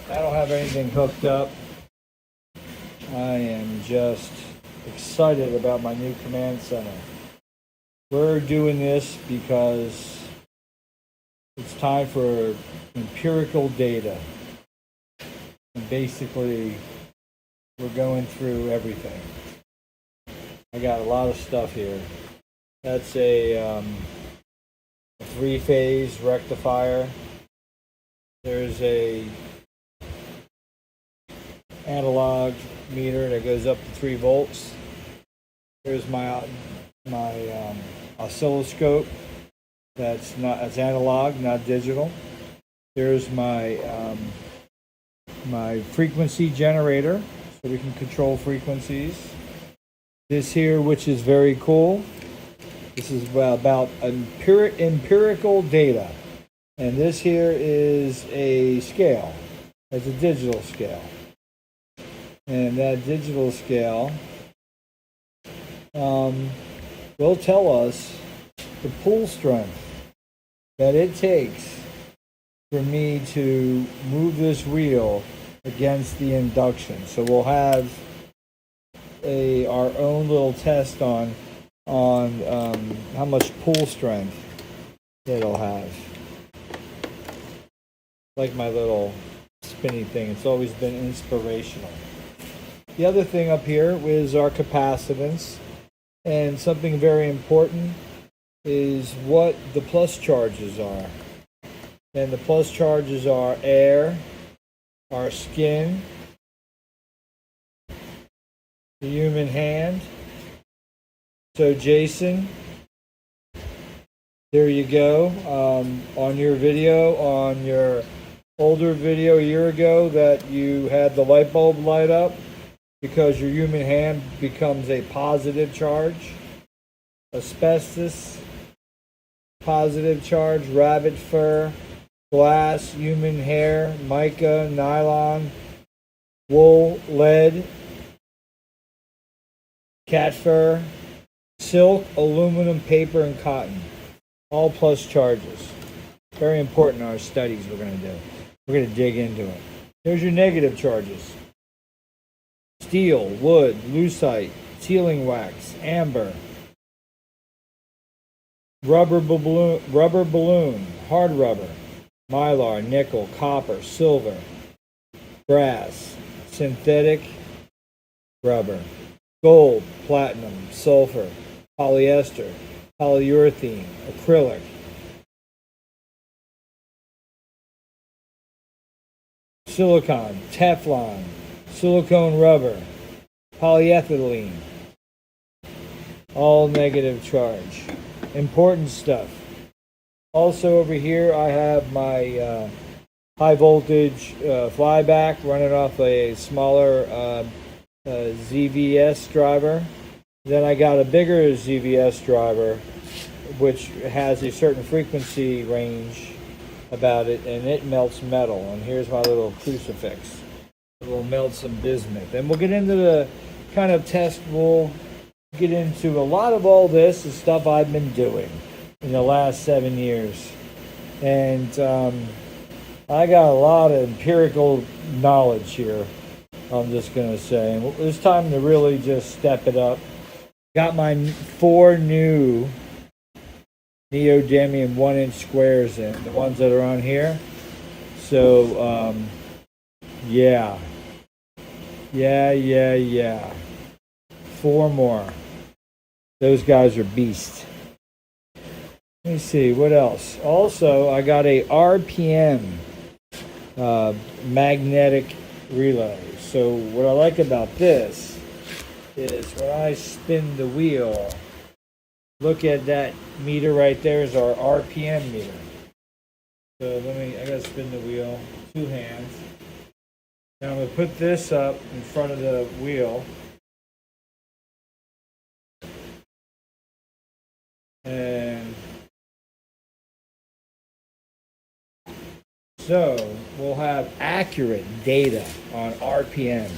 I don't have anything hooked up. I am just excited about my new command center. We're doing this because it's time for empirical data. And basically, we're going through everything. I got a lot of stuff here. That's a 3-phase rectifier. There's a analog meter that goes up to 3 volts. There's my oscilloscope. That's analog, not digital. There's my my frequency generator, so we can control frequencies. This here, which is very cool. This is about empirical data, and this here is a scale. It's a digital scale. And that digital scale will tell us the pull strength that it takes for me to move this wheel against the induction. So we'll have our own little test on how much pull strength it'll have. Like my little spinny thing, it's always been inspirational. The other thing up here is our capacitance, and something very important is what the plus charges are. And the plus charges are air, our skin, the human hand. So Jason, there you go. On your video, on your older video a year ago, that you had the light bulb light up, because your human hand becomes a positive charge. Asbestos, positive charge. Rabbit fur, glass, human hair, mica, nylon, wool, lead, cat fur, silk, aluminum, paper, and cotton. All plus charges. Very important in our studies we're going to do. We're going to dig into it. Here's your negative charges. Steel, wood, lucite, sealing wax, amber, rubber balloon, hard rubber, mylar, nickel, copper, silver, brass, synthetic rubber, gold, platinum, sulfur, polyester, polyurethane, acrylic, silicon, Teflon, silicone rubber, polyethylene, all negative charge. Important stuff. Also over here I have my high voltage flyback running off a smaller ZVS driver. Then I got a bigger ZVS driver which has a certain frequency range about it, and it melts metal. And here's my little crucifix. We'll melt some bismuth. And we'll get into the kind of test. We'll get into a lot of all this is stuff I've been doing. in the last 7 years. And I got a lot of empirical knowledge here, I'm just going to say. And it's time to really just step it up. Got my 4 new neodymium 1-inch squares in, the ones that are on here. So, yeah. 4 more. Those guys are beasts. Let me see, what else? Also, I got a RPM magnetic relay. So what I like about this is when I spin the wheel, look at that meter right there is our RPM meter. So I gotta spin the wheel, 2 hands. Now I'm gonna put this up in front of the wheel. And so we'll have accurate data on RPM,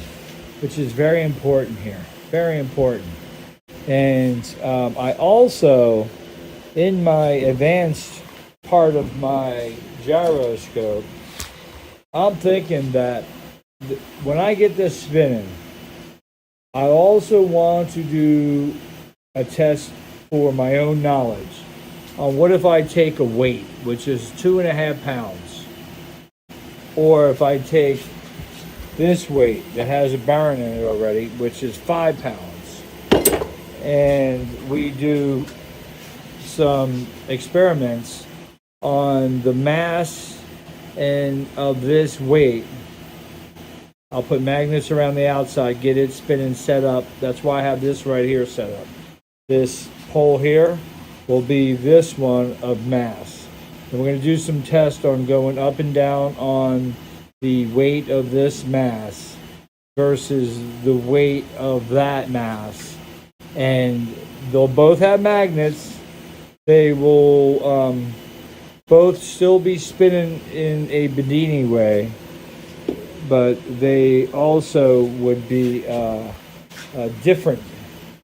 which is very important here. Very important. And I also, in my advanced part of my gyroscope, I'm thinking that when I get this spinning, I also want to do a test for my own knowledge on what if I take a weight, which is 2.5 pounds, or if I take this weight that has a baron in it already, which is 5 pounds, and we do some experiments on the mass and of this weight. I'll put magnets around the outside, get it spinning set up. That's why I have this right here set up. This pole here will be this one of mass. And we're going to do some tests on going up and down on the weight of this mass versus the weight of that mass. And they'll both have magnets. They will both still be spinning in a Bedini way, but they also would be different.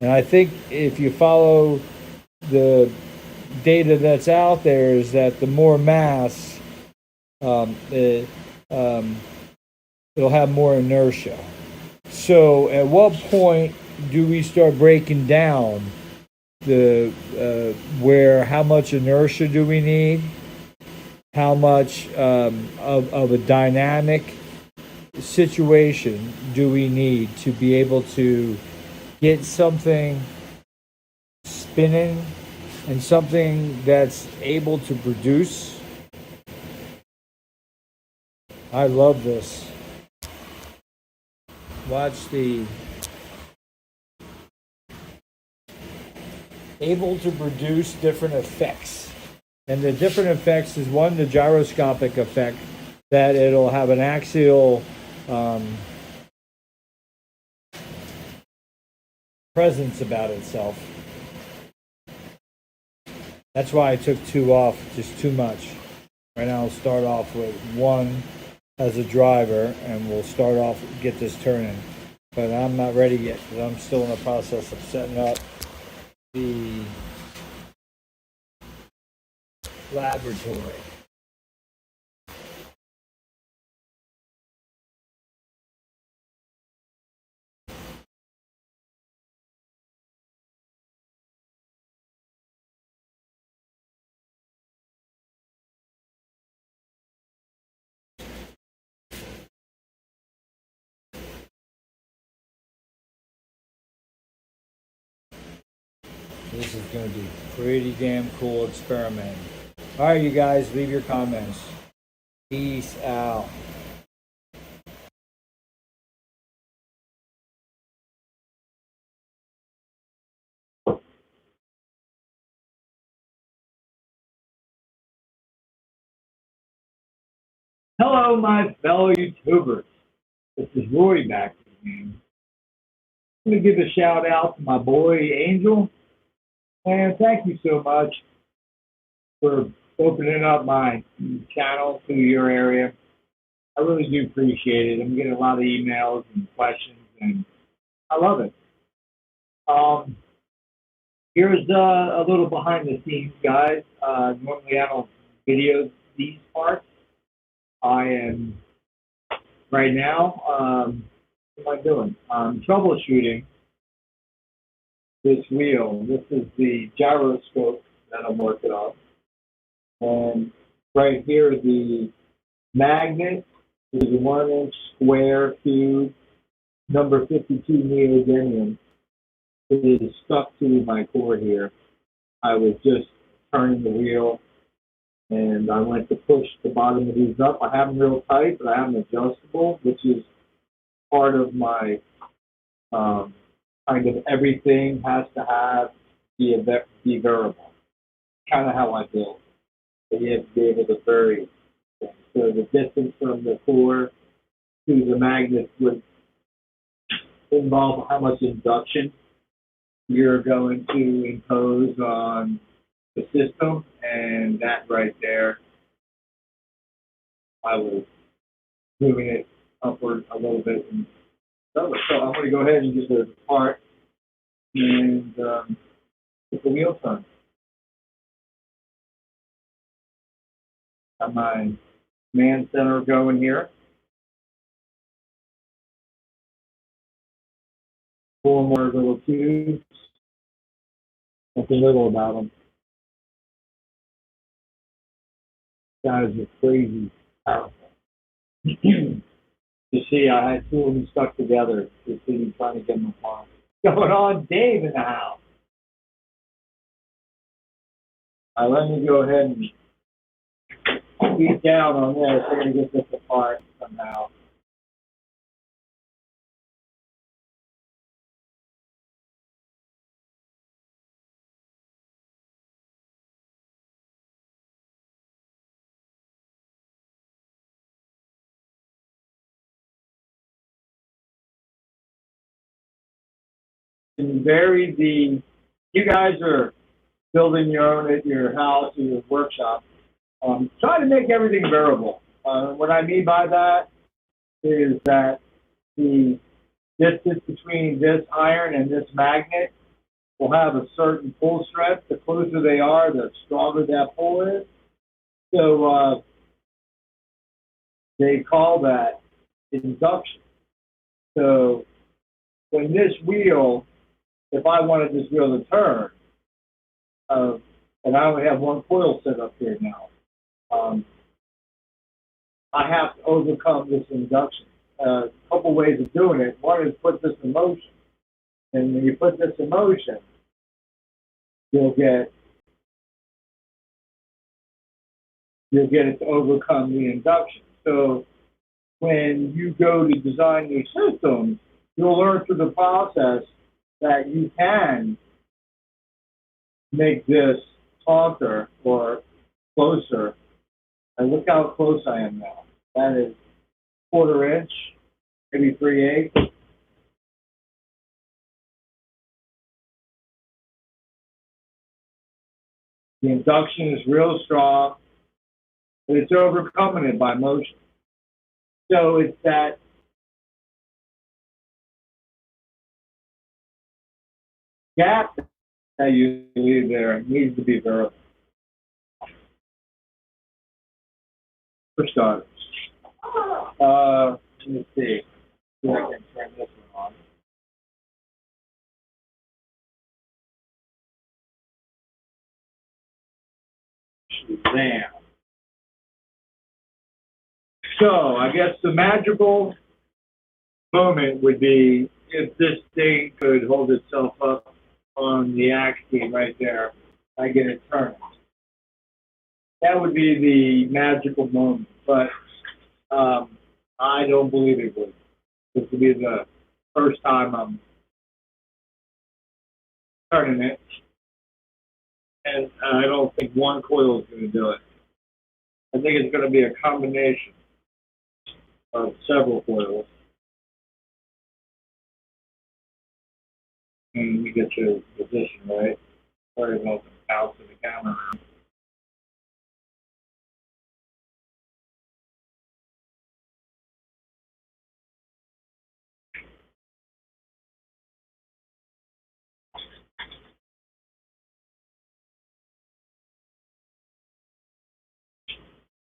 And I think if you follow the data that's out there, is that the more mass, it'll have more inertia. So at what point do we start breaking down how much inertia do we need? How much of a dynamic situation do we need to be able to get something spinning and something that's able to produce? I love this. Watch the able to produce different effects. And the different effects is one, the gyroscopic effect, that it'll have an axial presence about itself. That's why I took 2 off, just too much. Right now I'll start off with 1 as a driver, and we'll start off, get this turning. But I'm not ready yet, because I'm still in the process of setting up the laboratory. This is going to be pretty damn cool experiment. All right, you guys, leave your comments. Peace out. Hello, my fellow YouTubers. This is Rory back again. I'm going to give a shout out to my boy Angel. And thank you so much for opening up my channel to your area. I really do appreciate it. I'm getting a lot of emails and questions, and I love it. Here's a little behind the scenes, guys. Normally I don't video these parts. I am right now. What am I doing? I'm troubleshooting this wheel. This is the gyroscope that I'm working on, and right here the magnet is a 1-inch square tube, number 52 neodymium. It is stuck to my core here. I was just turning the wheel and I went to push the bottom of these up. I have them real tight, but I have them adjustable, which is part of my kind of everything has to have be variable. Kind of how I build. So you have to be able to vary things. So the distance from the core to the magnet would involve how much induction you're going to impose on the system, and that right there, I was moving it upward a little bit. And so I'm going to go ahead and get the part and get the wheel turned. Got my command center going here. 4 more little tubes. Nothing little about them. Guys are crazy powerful. You see, I had 2 of them stuck together. You see me trying to get them apart. What's going on, Dave, in the house? Let me go ahead and beat down on this. We're going to get this apart somehow. And you guys are building your own at your house or your workshop. Try to make everything variable. What I mean by that is that the distance between this iron and this magnet will have a certain pull strength. The closer they are, the stronger that pull is. So they call that induction. So when this wheel, if I wanted this wheel to turn, and I only have 1 coil set up here now, I have to overcome this induction. A couple ways of doing it. One is put this in motion. And when you put this in motion, you'll get it to overcome the induction. So when you go to design your systems, you'll learn through the process that you can make this taunter or closer. And look how close I am now. That is 1/4 inch, maybe 3/8. The induction is real strong, but it's overcoming it by motion. So it's that gap that you leave there needs to be variable. For starters. Let me see. See if I can turn this one on. Shazam. So I guess the magical moment would be if this thing could hold itself up on the axis right there. I get it turned. That would be the magical moment, but I don't believe it would. This would be the first time I'm turning it, and I don't think 1 coil is going to do it. I think it's going to be a combination of several coils. And you get your position right. Sorry about the bounce of the camera.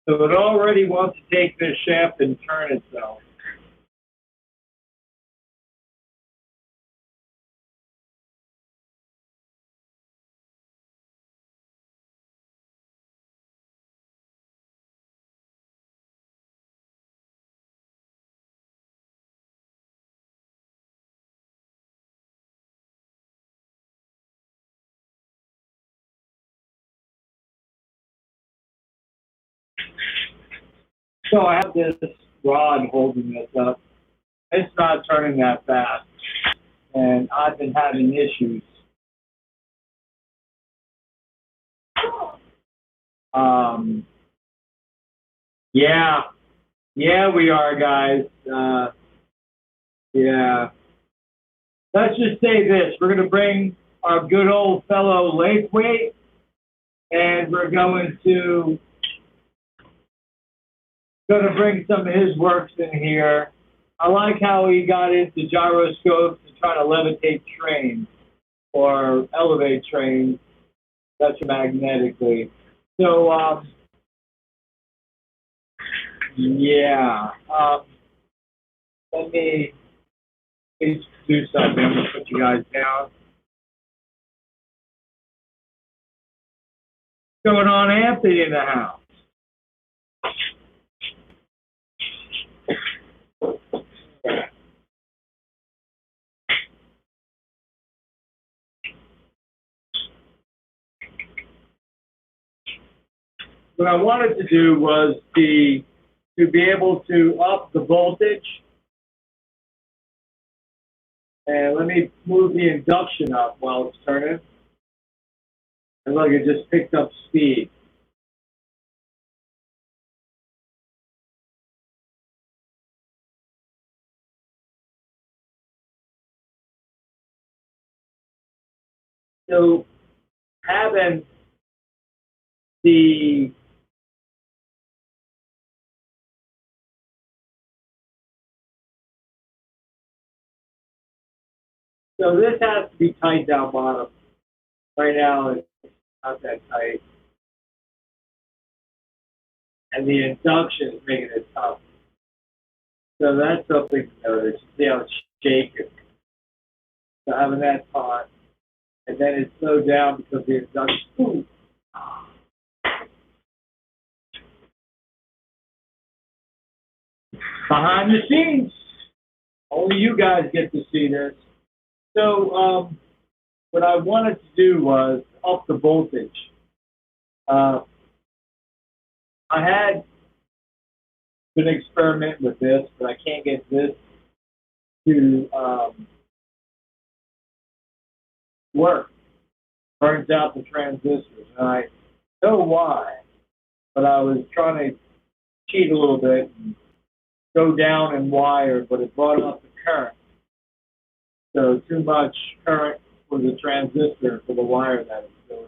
So it already wants to take this shaft and turn itself. So I have this rod holding this up. It's not turning that fast, and I've been having issues. Yeah, we are, guys. Yeah. Let's just say this: we're going to bring our good old fellow Lakeway, and we're going to bring some of his works in here. I like how he got into gyroscopes and trying to levitate trains or elevate trains electromagnetically. So, yeah. Let me do something. I'm going to put you guys down. What's going on, Anthony, in the house? What I wanted to do was to be able to up the voltage. And let me move the induction up while it's turning. And look, it just picked up speed. So having the so this has to be tight down bottom. Right now it's not that tight. And the induction is making it tough. So that's something to notice. See how it's shaking. So having that taut. And then it slowed down because the induction. Ooh. Behind the scenes. Only you guys get to see this. So what I wanted to do was up the voltage. I had been experimenting with this, but I can't get this to work. Burns out the transistors. And I know why, but I was trying to cheat a little bit and go down and wire, but it brought up the current. So too much current for the transistor for the wire that it's doing.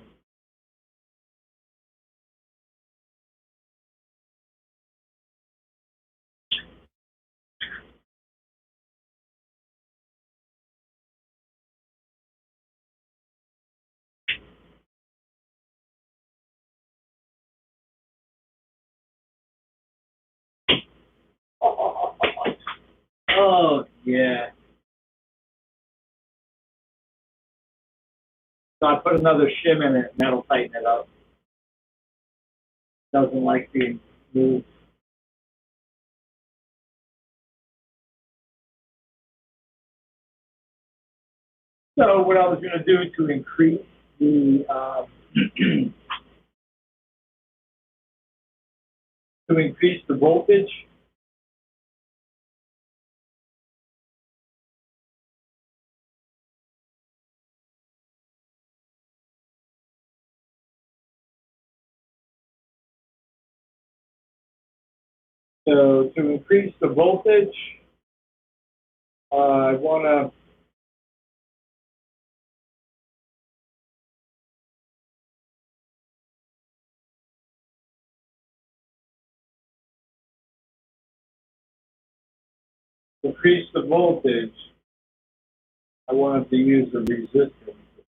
Oh, yeah. So I put another shim in it, and that'll tighten it up. Doesn't like being moved. So what I was going to do to increase the to increase the voltage. So to increase the voltage, I want to increase the voltage. I wanted to use the resistance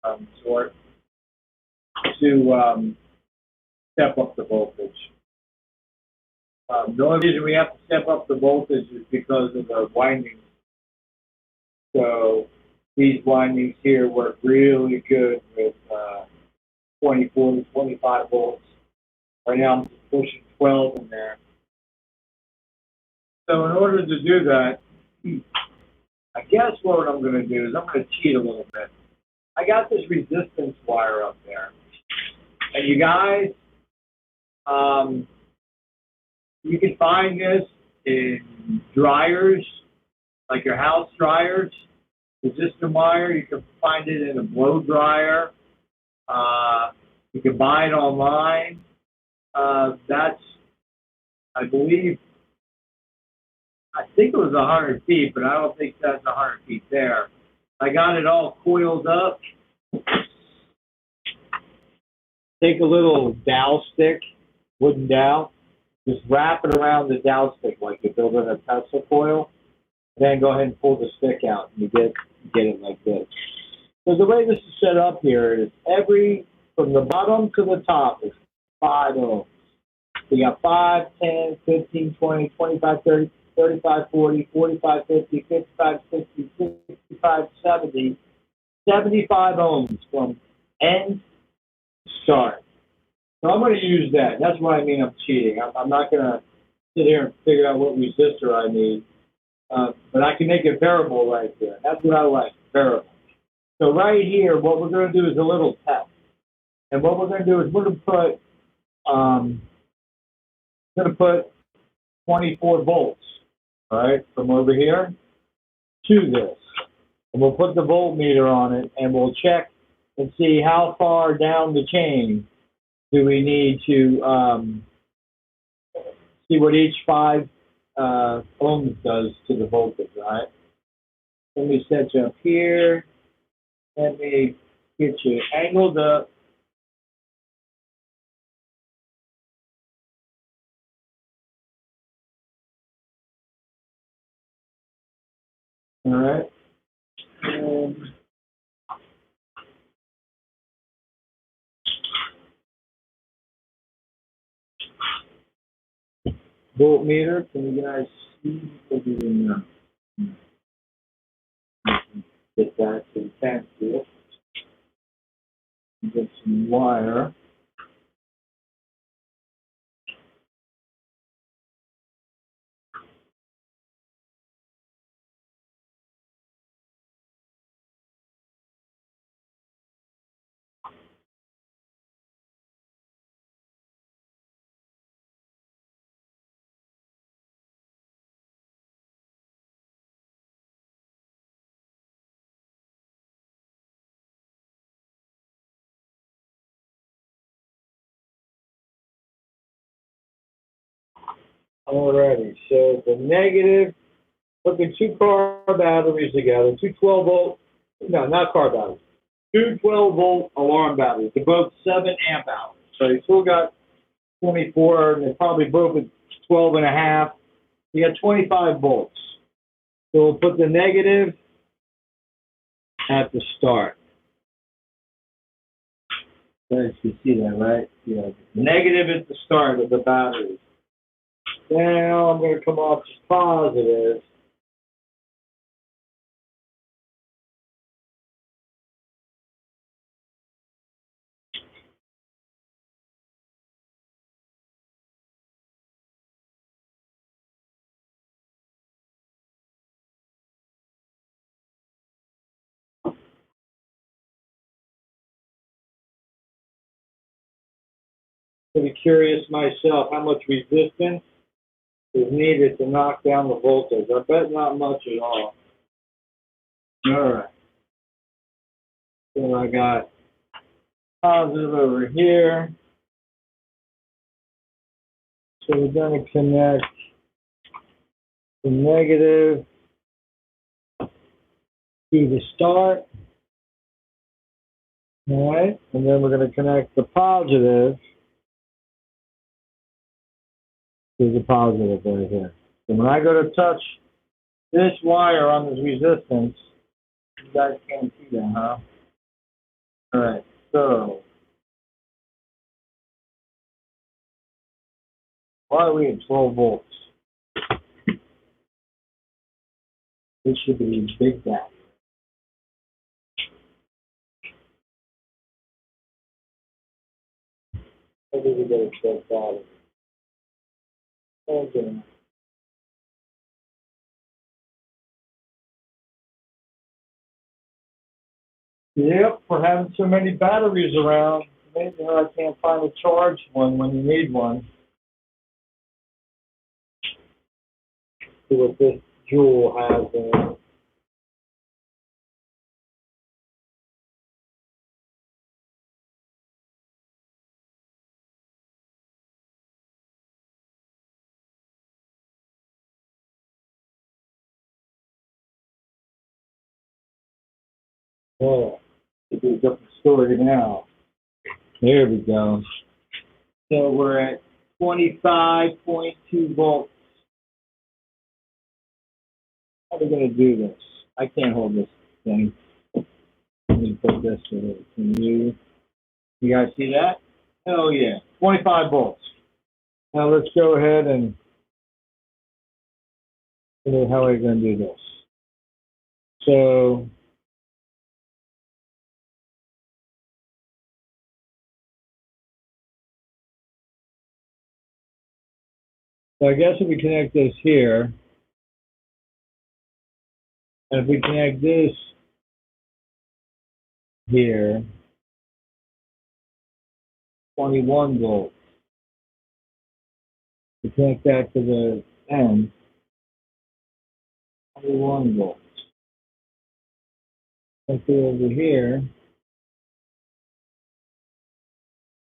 of some sort to step up the voltage. The only reason we have to step up the voltage is because of the windings. So these windings here work really good with 24 to 25 volts. Right now I'm just pushing 12 in there. So in order to do that, I guess what I'm going to do is I'm going to cheat a little bit. I got this resistance wire up there. And you guys, you can find this in dryers, like your house dryers, resistor wire. You can find it in a blow dryer. You can buy it online. That's, I believe, I think it was 100 feet, but I don't think that's 100 feet there. I got it all coiled up. Take a little dowel stick, wooden dowel, just wrap it around the dowel stick like you're building a Tesla coil. Then go ahead and pull the stick out, and you get it like this. So the way this is set up here is from the bottom to the top is 5 ohms. So you got 5, 10, 15, 20, 25, 30, 35, 40, 45, 50, 55, 60, 65, 70, 75 ohms from end to start. So I'm going to use that. That's what I mean I'm cheating. I'm not going to sit here and figure out what resistor I need. But I can make it variable right there. That's what I like, variable. So right here, what we're going to do is a little test. And what we're going to do is we're going to put 24 volts, all right, from over here to this. And we'll put the voltmeter on it, and we'll check and see how far down the chain do we need to see what each 5 ohms does to the voltage, right? Let me set you up here. Let me get you angled up. All right. Voltmeter, can you guys see what you're doing now? Get that to the tank here. Get some wire. Alrighty, so the negative, putting 2 car batteries together, 2 12-volt, no, not car batteries, 2 12-volt alarm batteries. They're both 7 amp hours. So you still got 24, and they're probably both at 12 and a half. You got 25 volts. So we'll put the negative at the start. You guys can see that, right? Yeah. Negative at the start of the battery. Now I'm going to come off to positive. Pretty curious myself how much resistance is needed to knock down the voltage. I bet not much at all. All right. So I got positive over here. So we're going to connect the negative to the start. All right. And then we're going to connect the positive to the positive right here. So when I go to touch this wire on this resistance, you guys can't see that, huh? All right. So Why are we at 12 volts? This should be big gap. Maybe we better check that. Okay. Yep, for having so many batteries around, maybe I can't find a charged one when you need one. See what this jewel has in it. Oh, it's a different story now. There we go. So we're at 25.2 volts. How are we going to do this? I can't hold this thing. Let me put this in it. Can you guys see that? Hell yeah. 25 volts. Now let's go ahead and how are we going to do this? So I guess if we connect this here, and if we connect this here, 21 volts. We connect that to the end, 21 volts. Connect it over here,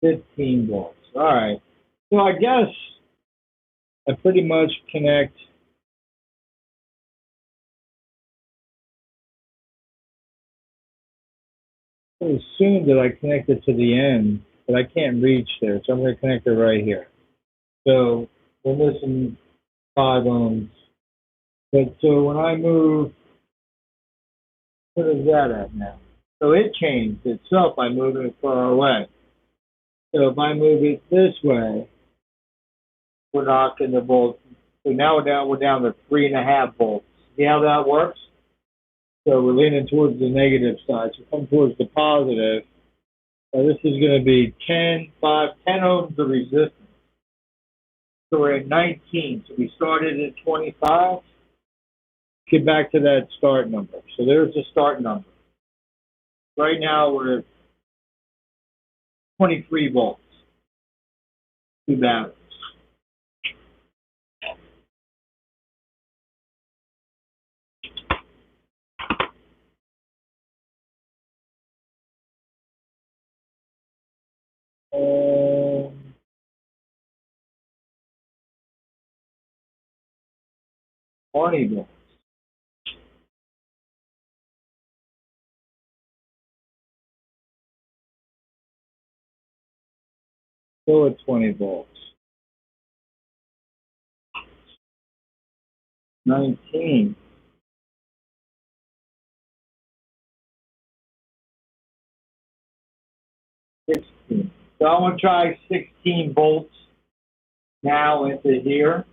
15 volts. All right. So I guess I pretty much connect I assume that I connect it to the end, but I can't reach there, so I'm going to connect it right here. So we're missing 5 ohms. But so when I move, what is that at now? So it changed itself by moving it far away. So if I move it this way, we're knocking the volts. So now we're down to 3.5 volts. See how that works? So we're leaning towards the negative side. So come towards the positive. So this is going to be 10 ohms of resistance. So we're at 19. So we started at 25. Get back to that start number. So there's the start number. Right now we're at 23 volts. 2 batteries. Um, 20 volts. Still at 20 volts. 19. 16. So I'm going to try 16 volts now into here.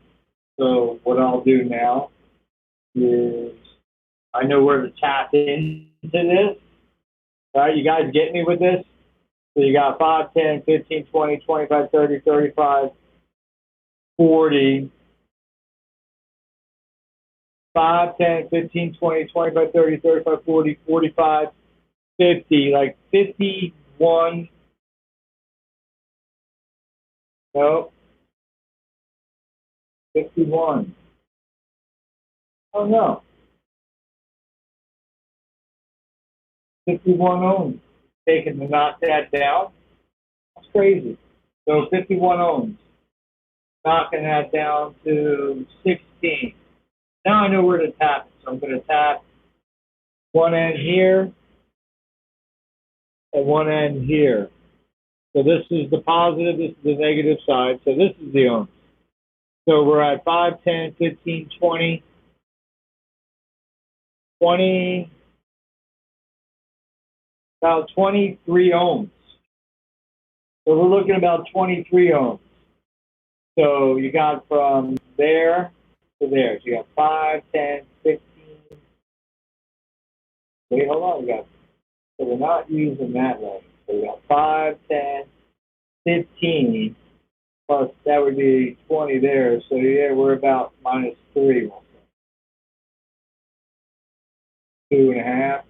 So what I'll do now is I know where to tap into this. All right, you guys get me with this? So you got 5, 10, 15, 20, 25, 30, 35, 40. 5, 10, 15, 20, 25, 30, 35, 40, 45, 50, like 51. No, 51. Oh no, 51 ohms. Taking to knock that down. That's crazy. So 51 ohms. Knocking that down to 16. Now I know where to tap it. So I'm going to tap one end here and one end here. So this is the positive, this is the negative side. So this is the ohms. So we're at 5, 10, 15, 20, 20, about 23 ohms. So we're looking at about 23 ohms. So you got from there to there. So you got 5, 10, 15. Wait, hold on. So we're not using that range. So we got 5, 10, 15, plus that would be 20 there. So yeah, we're about -3. 2.5.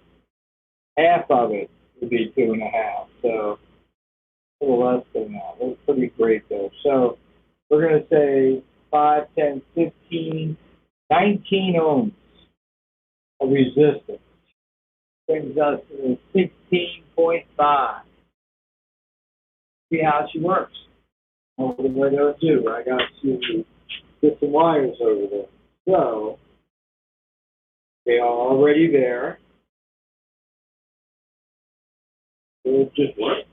Half of it would be 2.5. So a little less than that. That's pretty great though. So we're going to say 5, 10, 15, 19 ohms of resistance. Brings us to 16.5. See how she works. What am I going to do? I got to get some wires over there. So they are already there. It just works.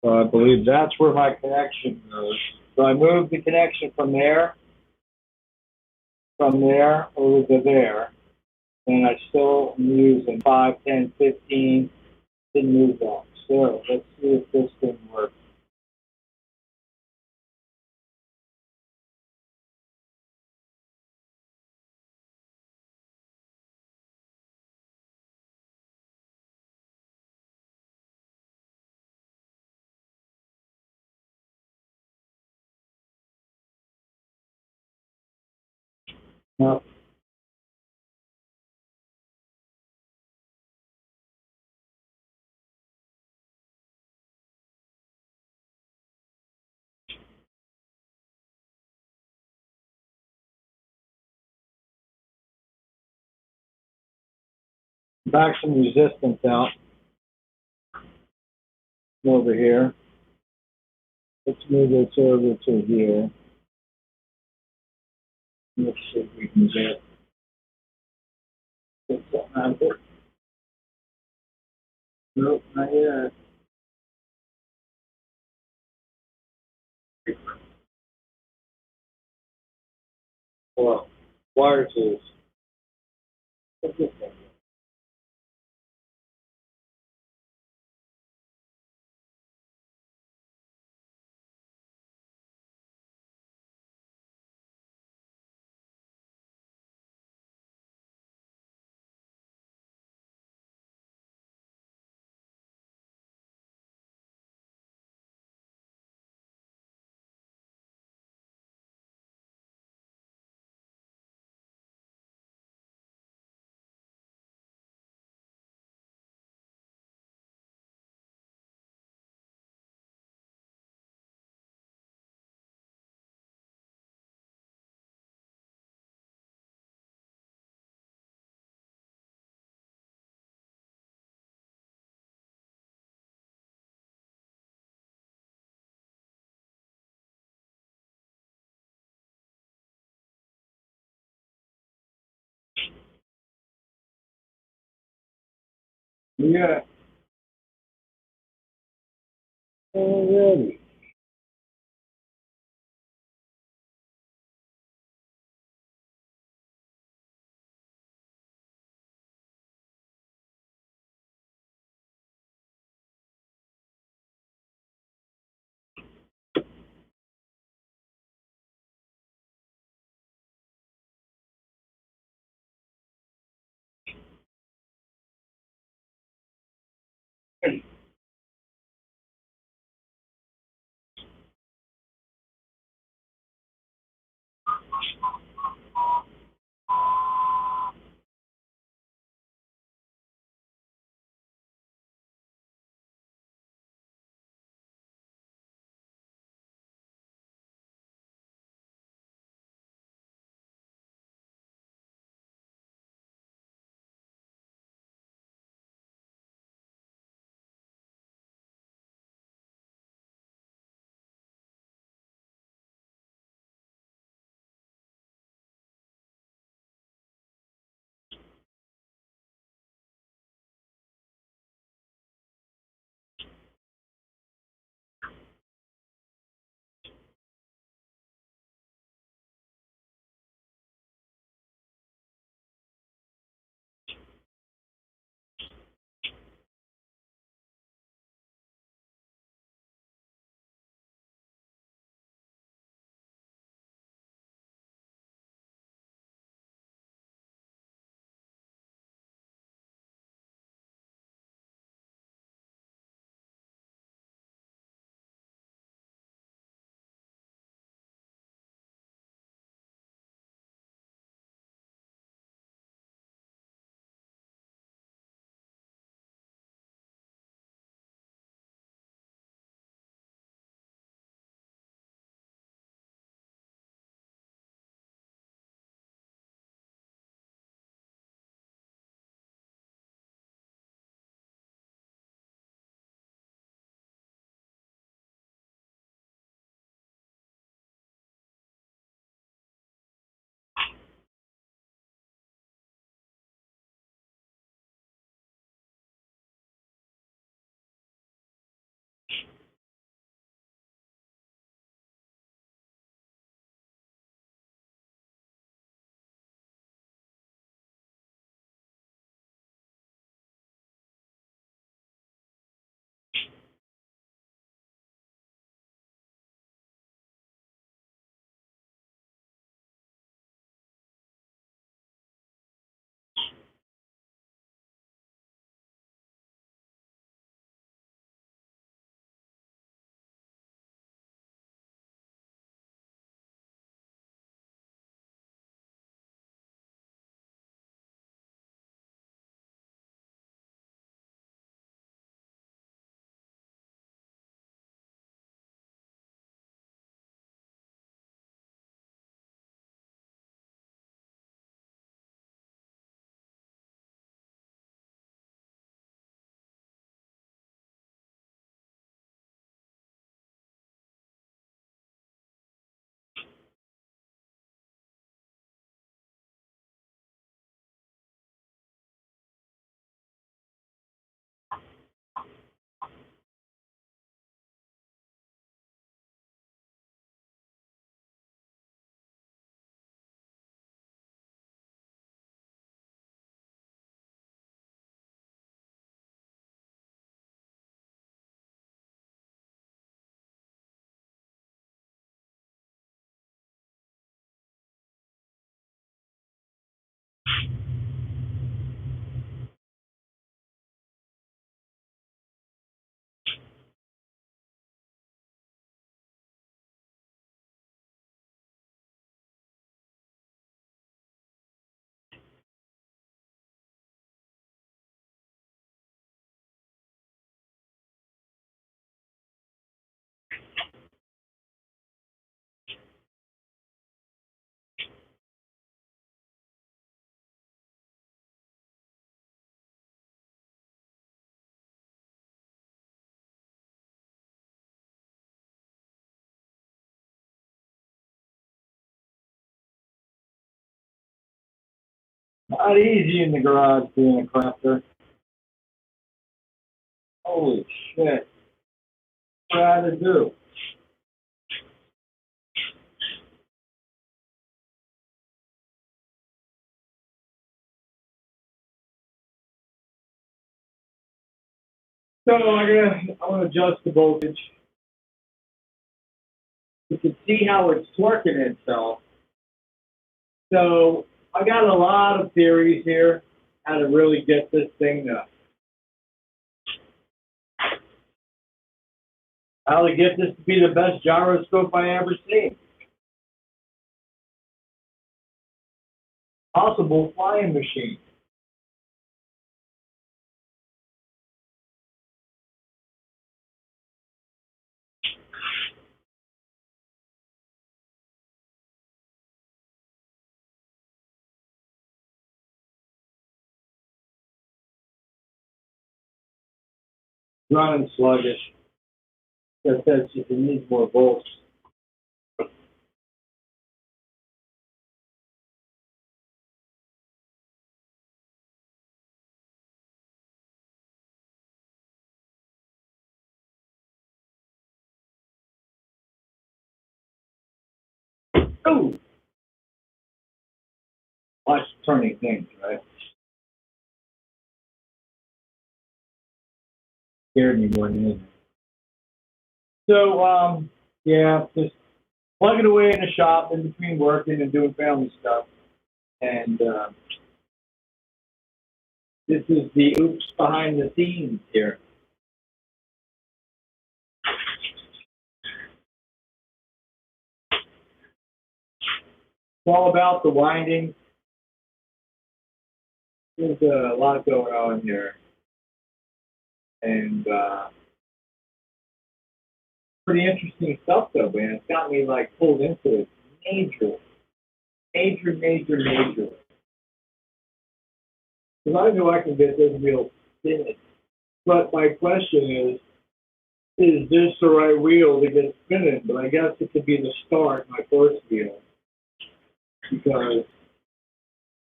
So I believe that's where my connection goes. So I moved the connection from there over to there, and I still am using 5, 10, 15. Didn't move that. So let's see if this thing works. No. Back some resistance out over here. Let's move this over to here. Let's see if we can get something out of it. Nope, not yet. Well, wires is. What's this thing? Yeah. Already. Not easy in the garage being a crafter. Holy shit. What I had to do? So I'm gonna adjust the voltage. You can see how it's torquing itself. So I got a lot of theories here how to really get this thing how to get this to be the best gyroscope I ever seen. Possible flying machine. Running sluggish. That says it needs more volts. Ooh! Watch turning things, right? Scared me more than anything. So, yeah, just plugging away in the shop in between working and doing family stuff. And this is the oops behind the scenes here. It's all about the winding. There's a lot going on here. And pretty interesting stuff, though, man. It's got me, like, pulled into it. Major. Because I know I can get this wheel spinning. But my question is this the right wheel to get spinning? But I guess it could be the start, my first wheel. Because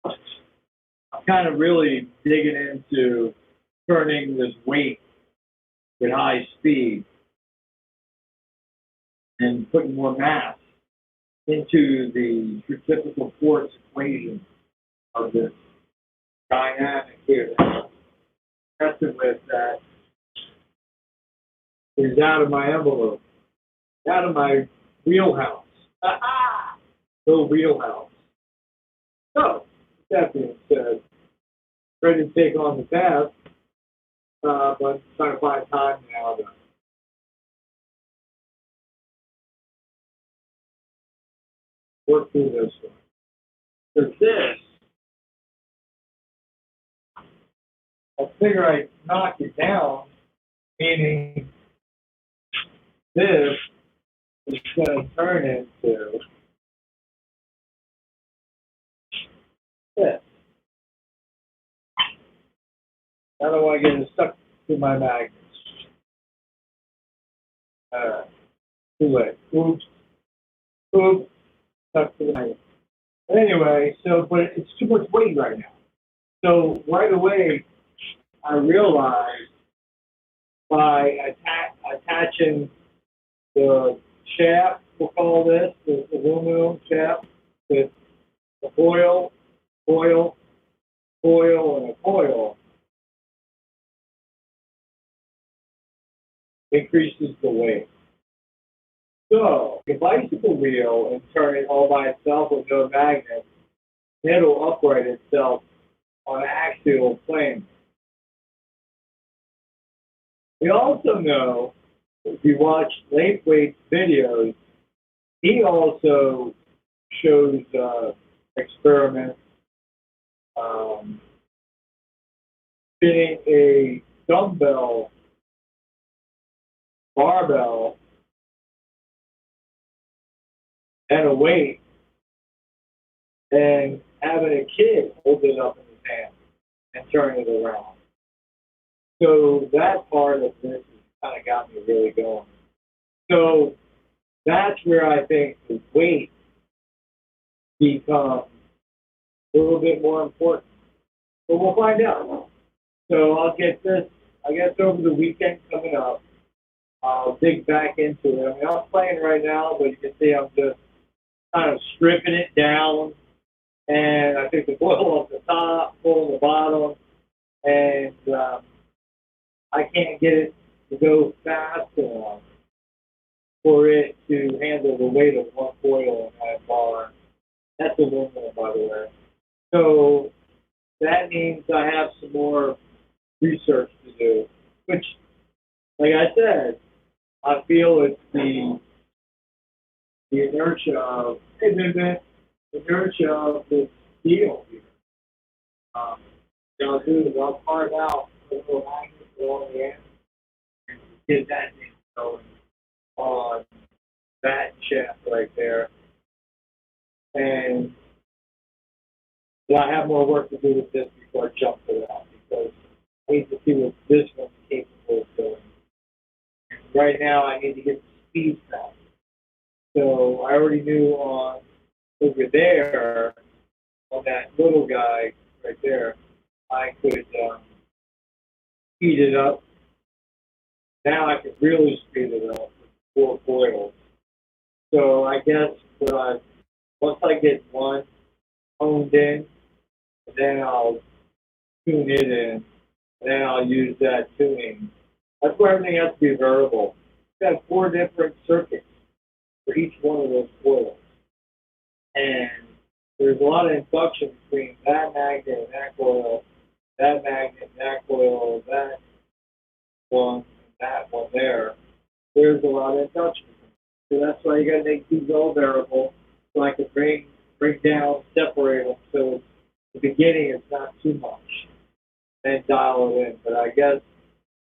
I'm kind of really digging into turning this weight at high speed and putting more mass into the centrifugal force equation of this dynamic here. Messing with that is out of my envelope, out of my wheelhouse. No wheelhouse. So, that being said, ready to take on the task, but trying to find time now to work through this one. For this, I figure I knock it down, meaning this is going to turn into this. I don't want to get it stuck to my magnets. Too late. Oops. Stuck to the magnet. Anyway, but it's too much weight right now. So right away, I realized by attaching the shaft, we'll call this, the aluminum shaft, with a coil, and a coil, increases the weight. So, a bicycle wheel and turn it all by itself with no magnet it'll upright itself on an axial plane. We also know, if you watch Lakewaite's videos, he also shows experiments fitting a dumbbell barbell and a weight and having a kid hold it up in his hand and turn it around. So that part of this has kind of got me really going. So that's where I think the weight becomes a little bit more important. But we'll find out. So I'll get this, I guess over the weekend coming up, I'll dig back into it. I mean, I'm playing right now, but you can see I'm just kind of stripping it down. And I think the oil off the top, pulling the bottom, and I can't get it to go fast enough for it to handle the weight of one coil in that bar. That's aluminum, by the way. So that means I have some more research to do, which, like I said, I feel it's the inertia of, hey, the inertia of this steel here. What I'll do is I'll carve out a little magnet along the end and get that thing going on that shaft right there. And I have more work to do with this before I jump to that, because I need to see what this one's capable of doing. And right now, I need to get the speed back. So I already knew on over there, on that little guy right there, I could speed it up. Now I can really speed it up with 4 coils. So I guess once I get one honed in, then I'll tune it in, and then I'll use that tuning. That's where everything has to be variable. You have 4 different circuits for each one of those coils. And there's a lot of induction between that magnet and that coil, that magnet and that coil, that one and that one there. There's a lot of induction. So that's why you got to make these all variable, so I can bring down, separate them, so the beginning is not too much, and dial it in. But I guess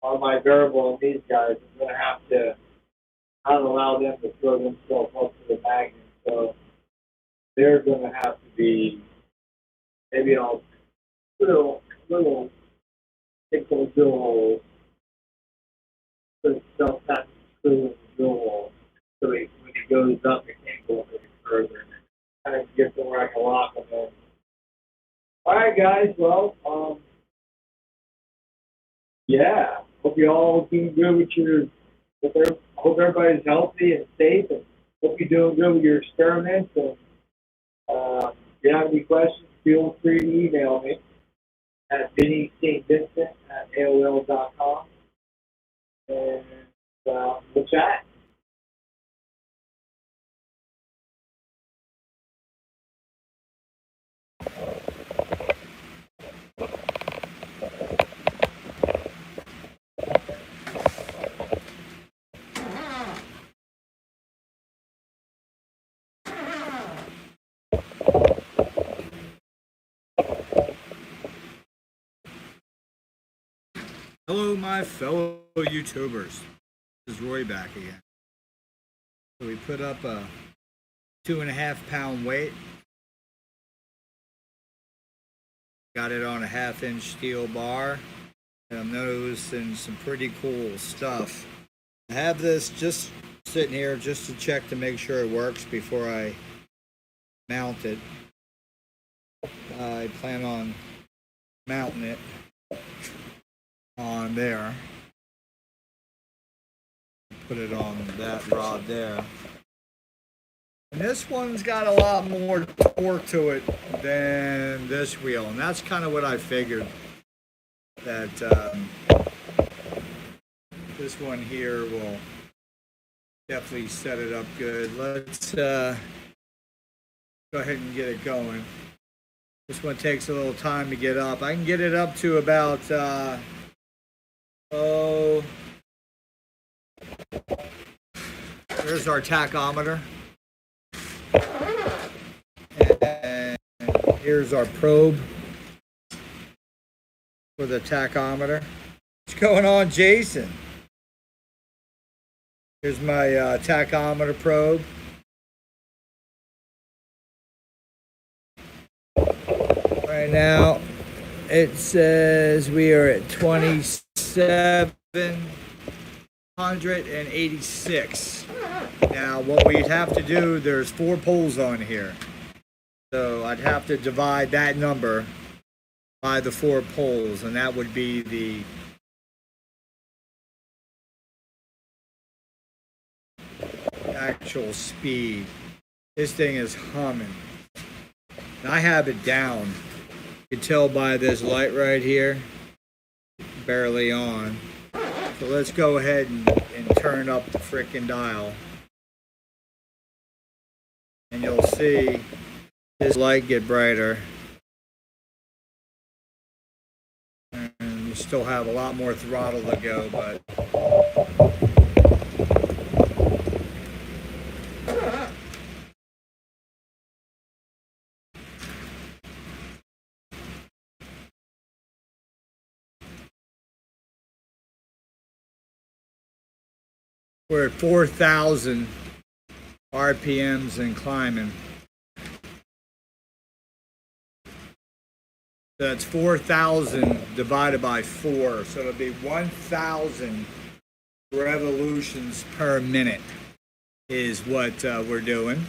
on my variable on these guys, I'm going to have to not allow them to throw themselves up to the magnet. So they're going to have to be, maybe I'll put a little nickel drill holes, put stuff that's screw in the drill hole, so when it goes up, it can't go up any further. Kind of get to where I can lock them in. All right, guys. Well, yeah. Hope you all doing good with your. Hope everybody's healthy and safe, and hope you're doing good with your experiments. And if you have any questions, feel free to email me at Vinny StVincent at AOL.com, and we'll chat. Hello, my fellow YouTubers. This is Roy back again. So we put up a 2.5 pound weight. Got it on a 1/2 inch steel bar. And I'm noticing some pretty cool stuff. I have this just sitting here just to check to make sure it works before I mount it. I plan on mounting it on there. Put it on that rod there. And this one's got a lot more torque to it than this wheel, and that's kind of what I figured, that this one here will definitely set it up good. Let's go ahead and get it going. This one takes a little time to get up. I can get it up to about, there's our tachometer. And here's our probe for the tachometer. What's going on, Jason? Here's my tachometer probe. Right now, it says we are at 2,786. Now, what we'd have to do, there's 4 poles on here. So I'd have to divide that number by the 4 poles, and that would be the actual speed. This thing is humming. And I have it down. You can tell by this light right here, barely on. So let's go ahead and turn up the frickin' dial. And you'll see this light get brighter. And you still have a lot more throttle to go, but we're at 4,000 RPMs and climbing. That's 4,000 divided by 4, so it'll be 1,000 revolutions per minute is what we're doing.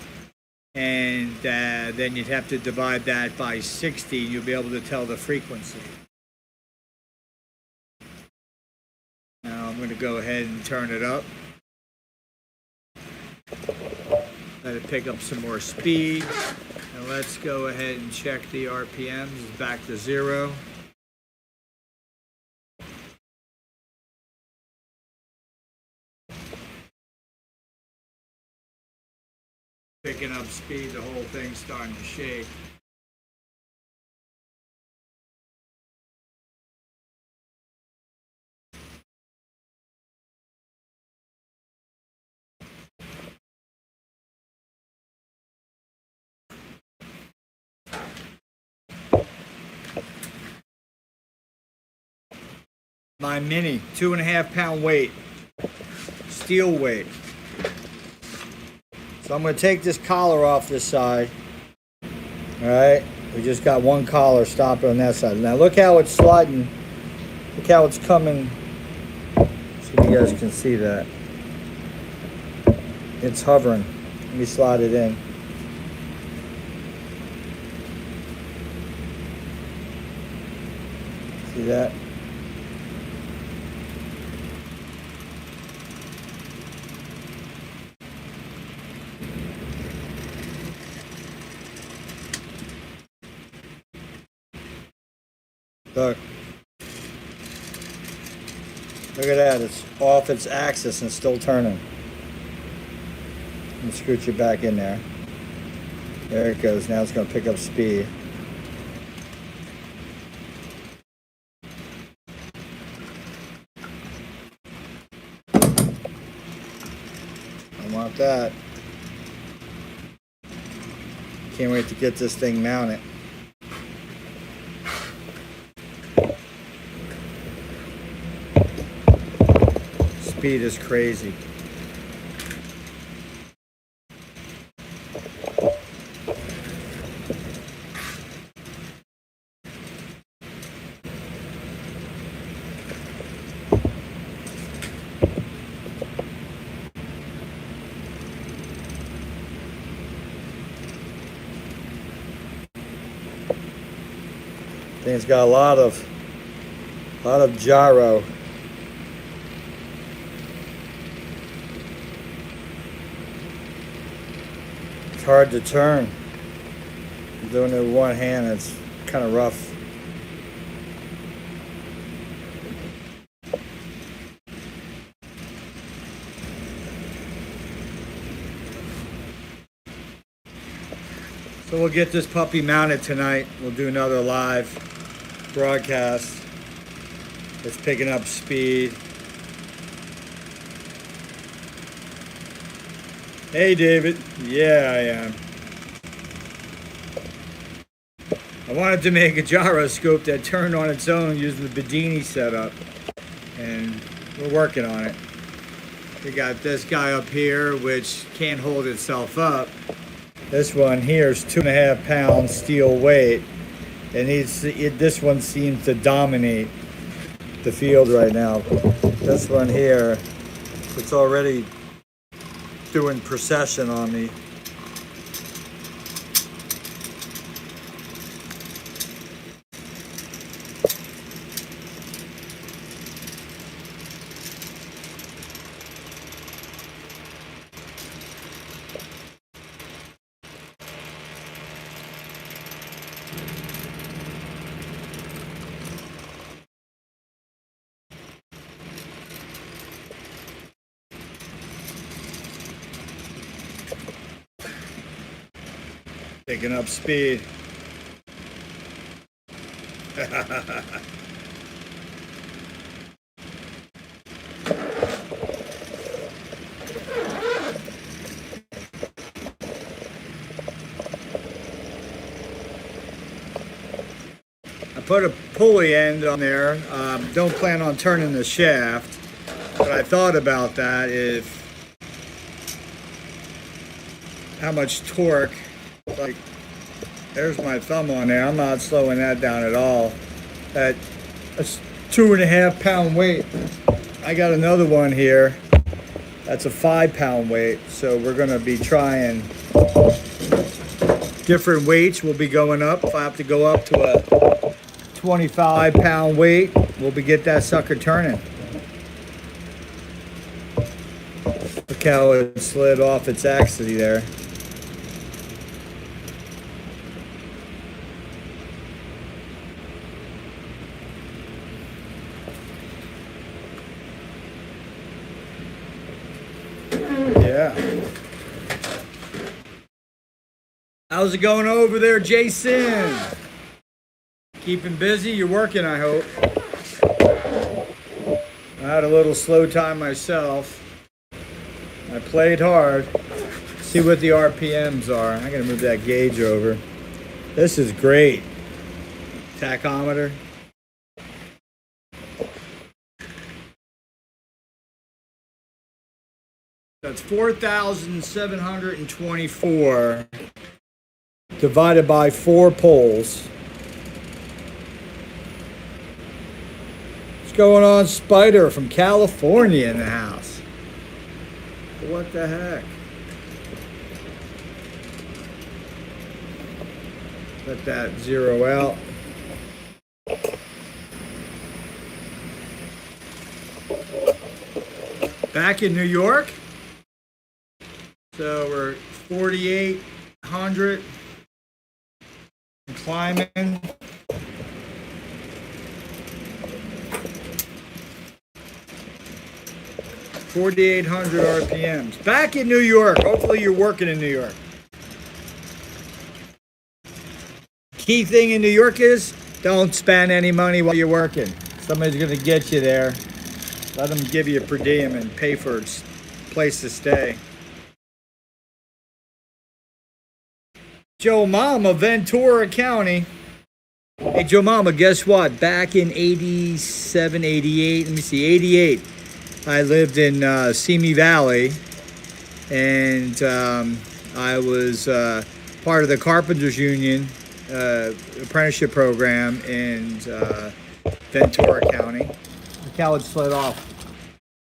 And then you'd have to divide that by 60, and you'll be able to tell the frequency. Now I'm going to go ahead and turn it up. Let it pick up some more speed. And let's go ahead and check the RPMs. It's back to 0. Picking up speed, the whole thing's starting to shake. My Mini, 2.5 pound weight, steel weight. So I'm going to take this collar off this side. All right, we just got one collar stopping on that side. Now look how it's sliding. Look how it's coming. So you guys can see that. It's hovering. Let me slide it in. See that? Look. Look at that. It's off its axis and still turning. And scooch it back in there. There it goes. Now it's going to pick up speed. I want that. Can't wait to get this thing mounted. Speed is crazy. Thing's got a lot of gyro. It's hard to turn. I'm doing it with one hand. It's kind of rough. So we'll get this puppy mounted tonight. We'll do another live broadcast. It's picking up speed. Hey, David. Yeah, I am. I wanted to make a gyroscope that turned on its own using the Bedini setup, and we're working on it. We got this guy up here, which can't hold itself up. This one here is 2.5 pounds steel weight, and this one seems to dominate the field right now. This one here, it's already doing procession on me. Picking up speed. I put a pulley end on there. Don't plan on turning the shaft, but I thought about that, if how much torque. Like, there's my thumb on there. I'm not slowing that down at all. That's 2.5 pound weight. I got another one here. That's a 5 pound weight. So we're going to be trying different weights. We'll be going up. If I have to go up to a 25 pound weight, we'll get that sucker turning. Look how it slid off its axis there. Yeah. How's it going over there, Jason? Keeping busy? You're working, I hope. I had a little slow time myself. I played hard. See what the RPMs are. I gotta move that gauge over. This is great. Tachometer. That's 4,724 divided by 4 poles. What's going on, Spider from California in the house? What the heck? Let that zero out. Back in New York. So we're 4,800 climbing. $4,800 RPMs. Back in New York. Hopefully you're working in New York. Key thing in New York is don't spend any money while you're working. Somebody's going to get you there. Let them give you a per diem and pay for a place to stay. Joe Mama, Ventura County. Hey, Joe Mama, guess what? Back in 87, 88, let me see, 88, I lived in Simi Valley, and I was part of the Carpenters Union apprenticeship program in Ventura County. The college slid off.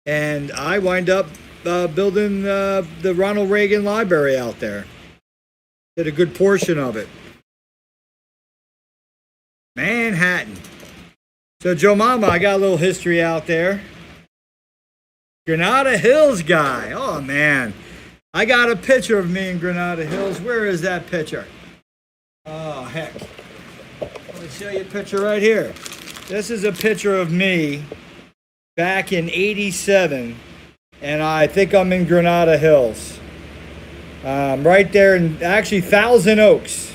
And I wind up building the Ronald Reagan Library out there. Did a good portion of it. Manhattan. So Joe Mama, I got a little history out there. Granada Hills guy. Oh man. I got a picture of me in Granada Hills. Where is that picture? Oh heck. Let me show you a picture right here. This is a picture of me back in 87. And I think I'm in Granada Hills. Right there in actually Thousand Oaks.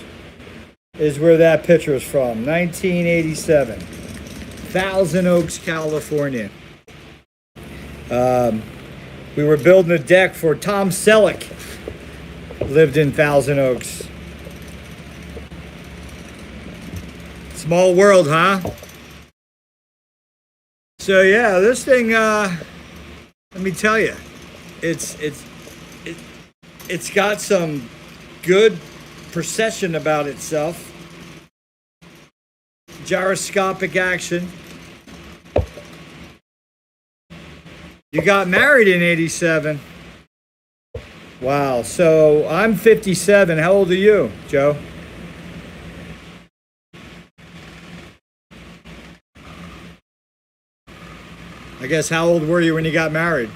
is where that picture is from. 1987. Thousand Oaks, California. We were building a deck for Tom Selleck. Lived in Thousand Oaks. Small world, huh? So yeah, this thing, let me tell you, it's got some good procession about itself. Gyroscopic action. You got married in 87. Wow. So I'm 57. How old are you, Joe? I guess how old were you when you got married?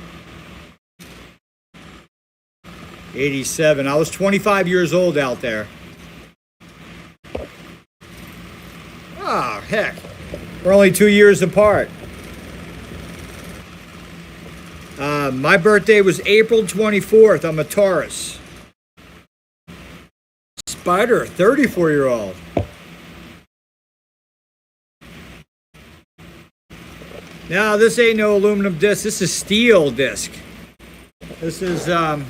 87. I was 25 years old out there. Ah, heck. We're only 2 years apart. My birthday was April 24th. I'm a Taurus. Spider, 34-year-old. Now, this ain't no aluminum disc. This is steel disc. This is a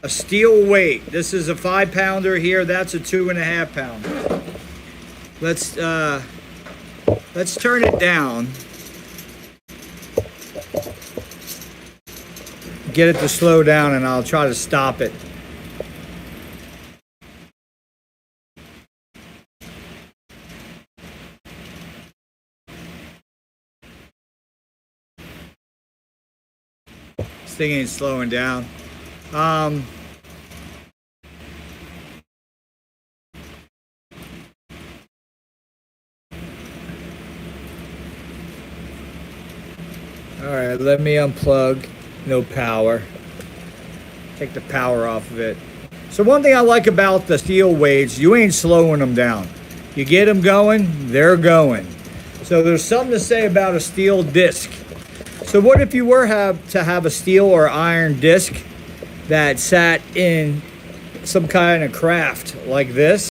steel weight. This is a 5-pounder here. That's a 2.5 pounder. Let's turn it down. Get it to slow down, and I'll try to stop it. This thing ain't slowing down. All right, let me unplug. No power. Take the power off of it. So one thing I like about the steel weights, you ain't slowing them down. You get them going, they're going. So there's something to say about a steel disc. So what if you were to have a steel or iron disc that sat in some kind of craft like this?